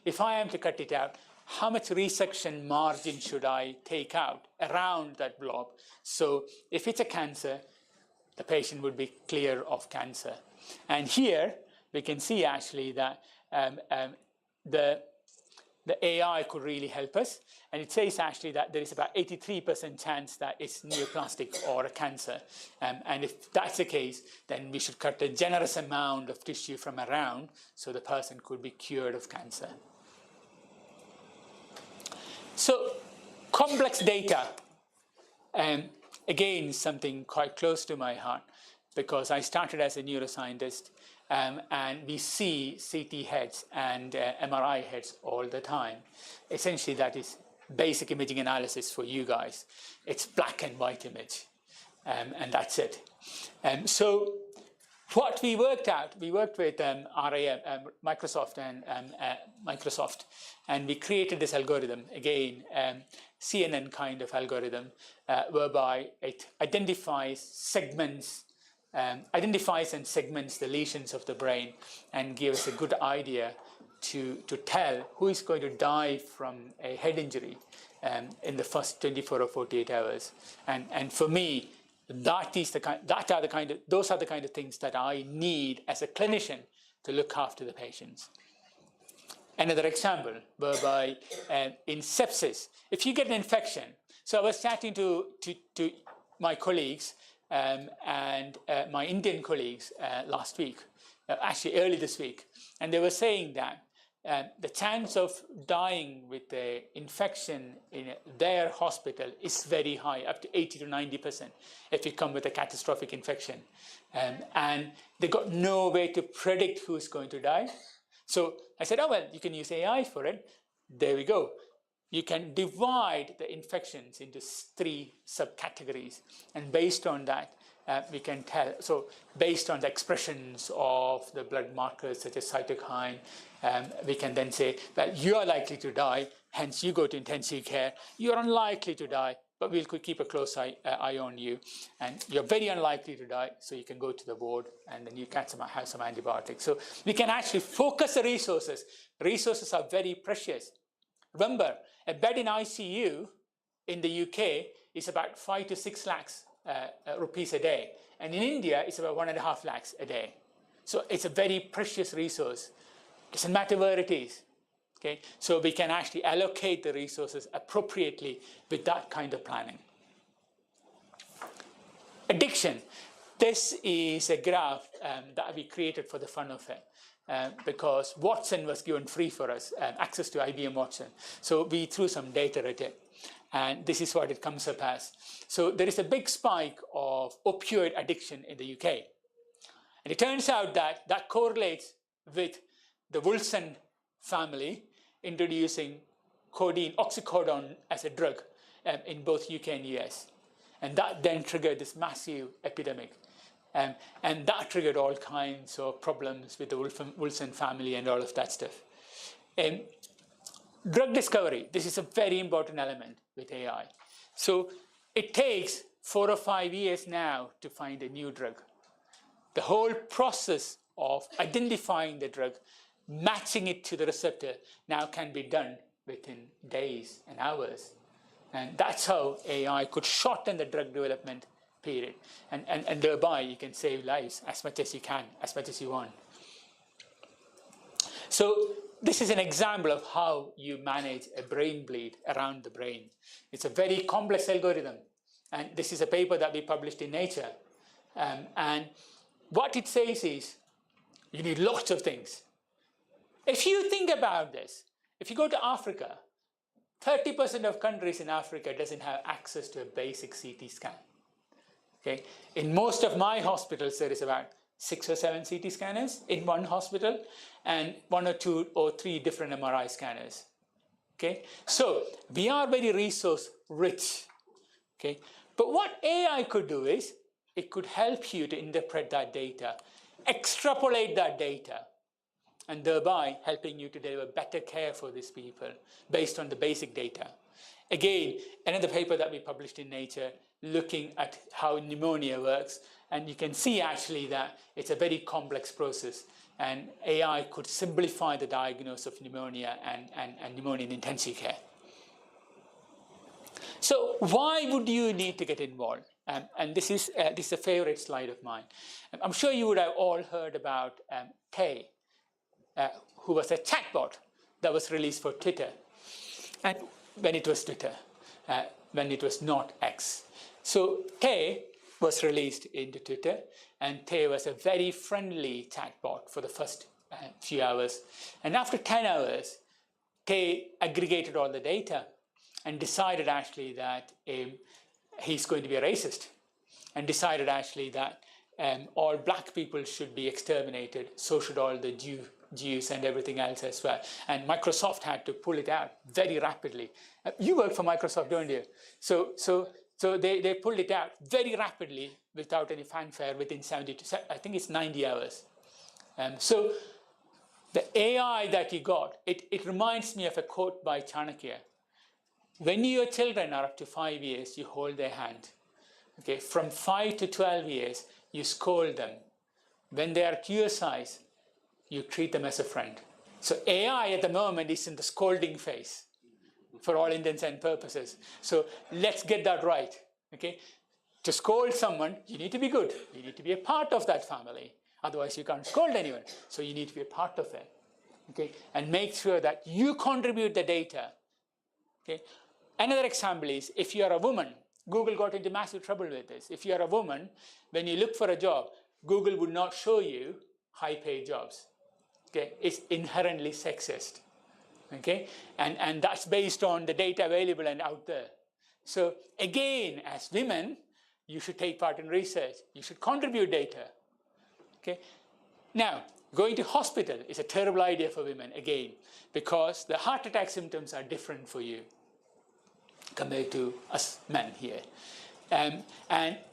If I am to cut it out, how much resection margin should I take out around that blob? So if it's a cancer, the patient would be clear of cancer. And here, we can see actually that the AI could really help us. And it says actually that there is about 83% chance that it's neoplastic or a cancer. And if that's the case, then we should cut a generous amount of tissue from around so the person could be cured of cancer. So complex data, again, something quite close to my heart, because I started as a neuroscientist. And we see CT heads and MRI heads all the time. Essentially, that is basic imaging analysis for you guys. It's black and white image, and that's it. So what we worked out, we worked with Microsoft and we created this algorithm, again, CNN kind of algorithm, whereby it identifies and segments the lesions of the brain and gives a good idea to tell who is going to die from a head injury in the first 24 or 48 hours. And for me, those are the kind of things that I need as a clinician to look after the patients. Another example, whereby in sepsis, if you get an infection, so I was chatting to my colleagues and my Indian colleagues last week, actually early this week, and they were saying that the chance of dying with the infection in their hospital is very high, up to 80 to 90% if you come with a catastrophic infection. And they got no way to predict who's going to die. So I said, oh, well, you can use AI for it. There we go. You can divide the infections into 3 subcategories. And based on that, we can tell. So based on the expressions of the blood markers, such as cytokine, we can then say that you are likely to die, hence you go to intensive care. You're unlikely to die, but we'll keep a close eye on you. And you're very unlikely to die, so you can go to the ward and then you can have some antibiotics. So we can actually focus the resources. Resources are very precious. Remember, a bed in ICU in the UK is about 5 to 6 lakhs rupees a day. And in India, it's about 1.5 lakhs a day. So it's a very precious resource. Doesn't matter where it is. Okay, so we can actually allocate the resources appropriately with that kind of planning. Addiction. This is a graph that we created for the fun of it. Because Watson was given free for us, access to IBM Watson. So we threw some data at it. And this is what it comes up as. So there is a big spike of opioid addiction in the UK. And it turns out that that correlates with the Wilson family introducing codeine, oxycodone as a drug in both UK and US. And that then triggered this massive epidemic. And that triggered all kinds of problems with the Wilson family and all of that stuff. Drug discovery, this is a very important element with AI. So it takes 4 or 5 years now to find a new drug. The whole process of identifying the drug, matching it to the receptor, now can be done within days and hours. And that's how AI could shorten the drug development period. And thereby you can save lives as much as you can, as much as you want. So this is an example of how you manage a brain bleed around the brain. It's a very complex algorithm. And this is a paper that we published in Nature. And what it says is, you need lots of things. If you think about this, if you go to Africa, 30% of countries in Africa doesn't have access to a basic CT scan. Okay. In most of my hospitals, there is about 6 or 7 CT scanners in one hospital and 1 or 2 or 3 different MRI scanners. Okay. So we are very resource rich. Okay. But what AI could do is, it could help you to interpret that data, extrapolate that data, and thereby helping you to deliver better care for these people based on the basic data. Again, another paper that we published in Nature looking at how pneumonia works, and you can see actually that it's a very complex process, and AI could simplify the diagnosis of pneumonia and pneumonia in intensive care. So why would you need to get involved? And this is a favorite slide of mine. I'm sure you would have all heard about Tay, who was a chatbot that was released for Twitter, and when it was Twitter, when it was not X. So Tay was released into Twitter, and Tay was a very friendly chatbot for the first few hours. And after 10 hours, Tay aggregated all the data and decided actually that he's going to be a racist, and decided actually that all black people should be exterminated, so should all the Jews and everything else as well. And Microsoft had to pull it out very rapidly. You work for Microsoft, don't you? So they pulled it out very rapidly without any fanfare within 70 to, I think it's 90 hours. So the AI that you got, it reminds me of a quote by Chanakya. When your children are up to 5 years, you hold their hand. Okay, from 5 to 12 years, you scold them. When they are your size, you treat them as a friend. So AI at the moment is in the scolding phase for all intents and purposes. So let's get that right. Okay, to scold someone, you need to be good. You need to be a part of that family. Otherwise, you can't scold anyone. So you need to be a part of it. Okay, and make sure that you contribute the data. Okay. Another example is, if you are a woman, Google got into massive trouble with this. If you are a woman, when you look for a job, Google would not show you high-paid jobs. Okay, it's inherently sexist. Okay, and that's based on the data available and out there. So again, as women, you should take part in research. You should contribute data. Okay, now going to hospital is a terrible idea for women again, because the heart attack symptoms are different for you compared to us men here. And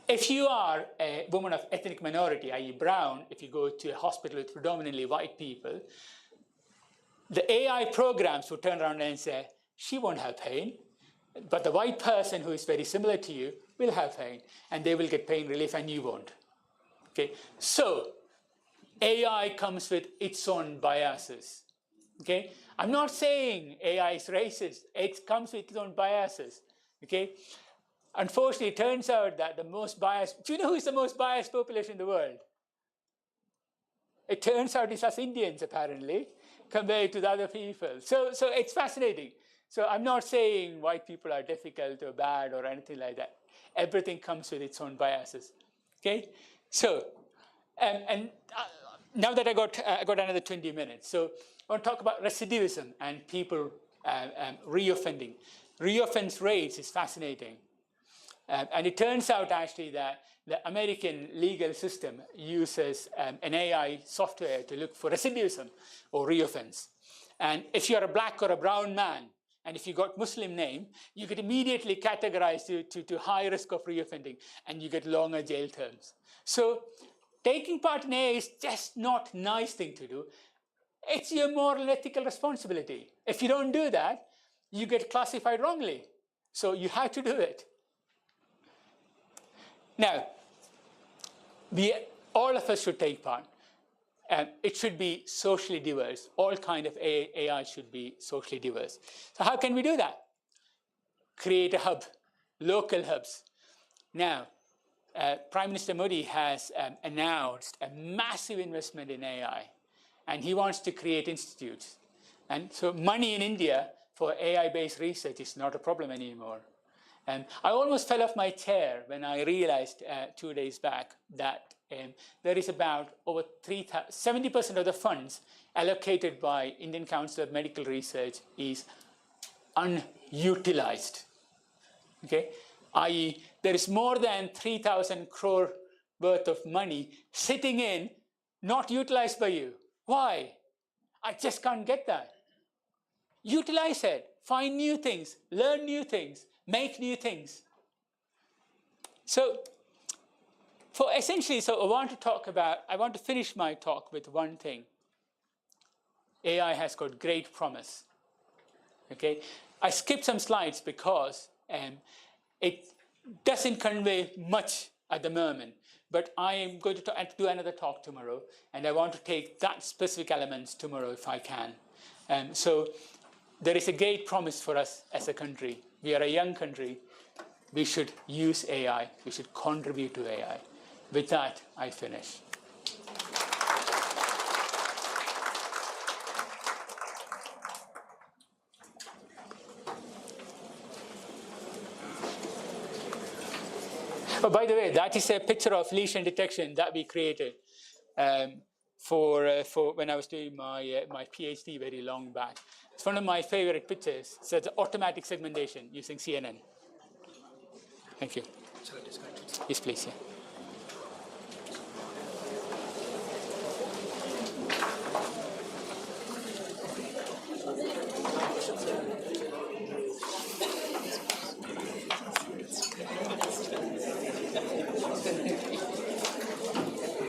if you are a woman of ethnic minority, i.e. brown, if you go to a hospital with predominantly white people, the AI programs will turn around and say, she won't have pain, but the white person who is very similar to you will have pain, and they will get pain relief and you won't. Okay, so AI comes with its own biases. Okay, I'm not saying AI is racist. It comes with its own biases. Okay, unfortunately, it turns out that the most biased. Do you know who is the most biased population in the world? It turns out it's us Indians, apparently, compared to the other people. So it's fascinating. So I'm not saying white people are difficult or bad or anything like that. Everything comes with its own biases. Okay? So, now that I got another 20 minutes, so I want to talk about recidivism and people reoffending. Reoffense rates is fascinating. And it turns out actually that the American legal system uses an AI software to look for recidivism or reoffense. And if you're a black or a brown man, and if you got Muslim name, you get immediately categorized to high risk of reoffending, and you get longer jail terms. So taking part in AI is just not a nice thing to do. It's your moral and ethical responsibility. If you don't do that, you get classified wrongly. So you have to do it. Now, all of us should take part. It should be socially diverse. All kind of AI should be socially diverse. So how can we do that? Create a hub, local hubs. Now, Prime Minister Modi has announced a massive investment in AI, and he wants to create institutes. And so money in India for AI-based research is not a problem anymore. And I almost fell off my chair when I realized 2 days back that there is about over 70% of the funds allocated by Indian Council of Medical Research is unutilized. Okay, i.e., there is more than 3,000 crore worth of money sitting in, not utilized by you. Why? I just can't get that. Utilize it, find new things, learn new things, make new things. So I want to finish my talk with one thing. AI has got great promise. Okay, I skipped some slides because it doesn't convey much at the moment, but I am going to do another talk tomorrow, and I want to take that specific elements tomorrow if I can. So there is a great promise for us as a country. We are a young country. We should use AI. We should contribute to AI. With that, I finish. Oh, by the way, that is a picture of lesion detection that we created for when I was doing my PhD very long back. It's one of my favorite pictures. So it's automatic segmentation using CNN. Thank you. Yes, please. Yeah.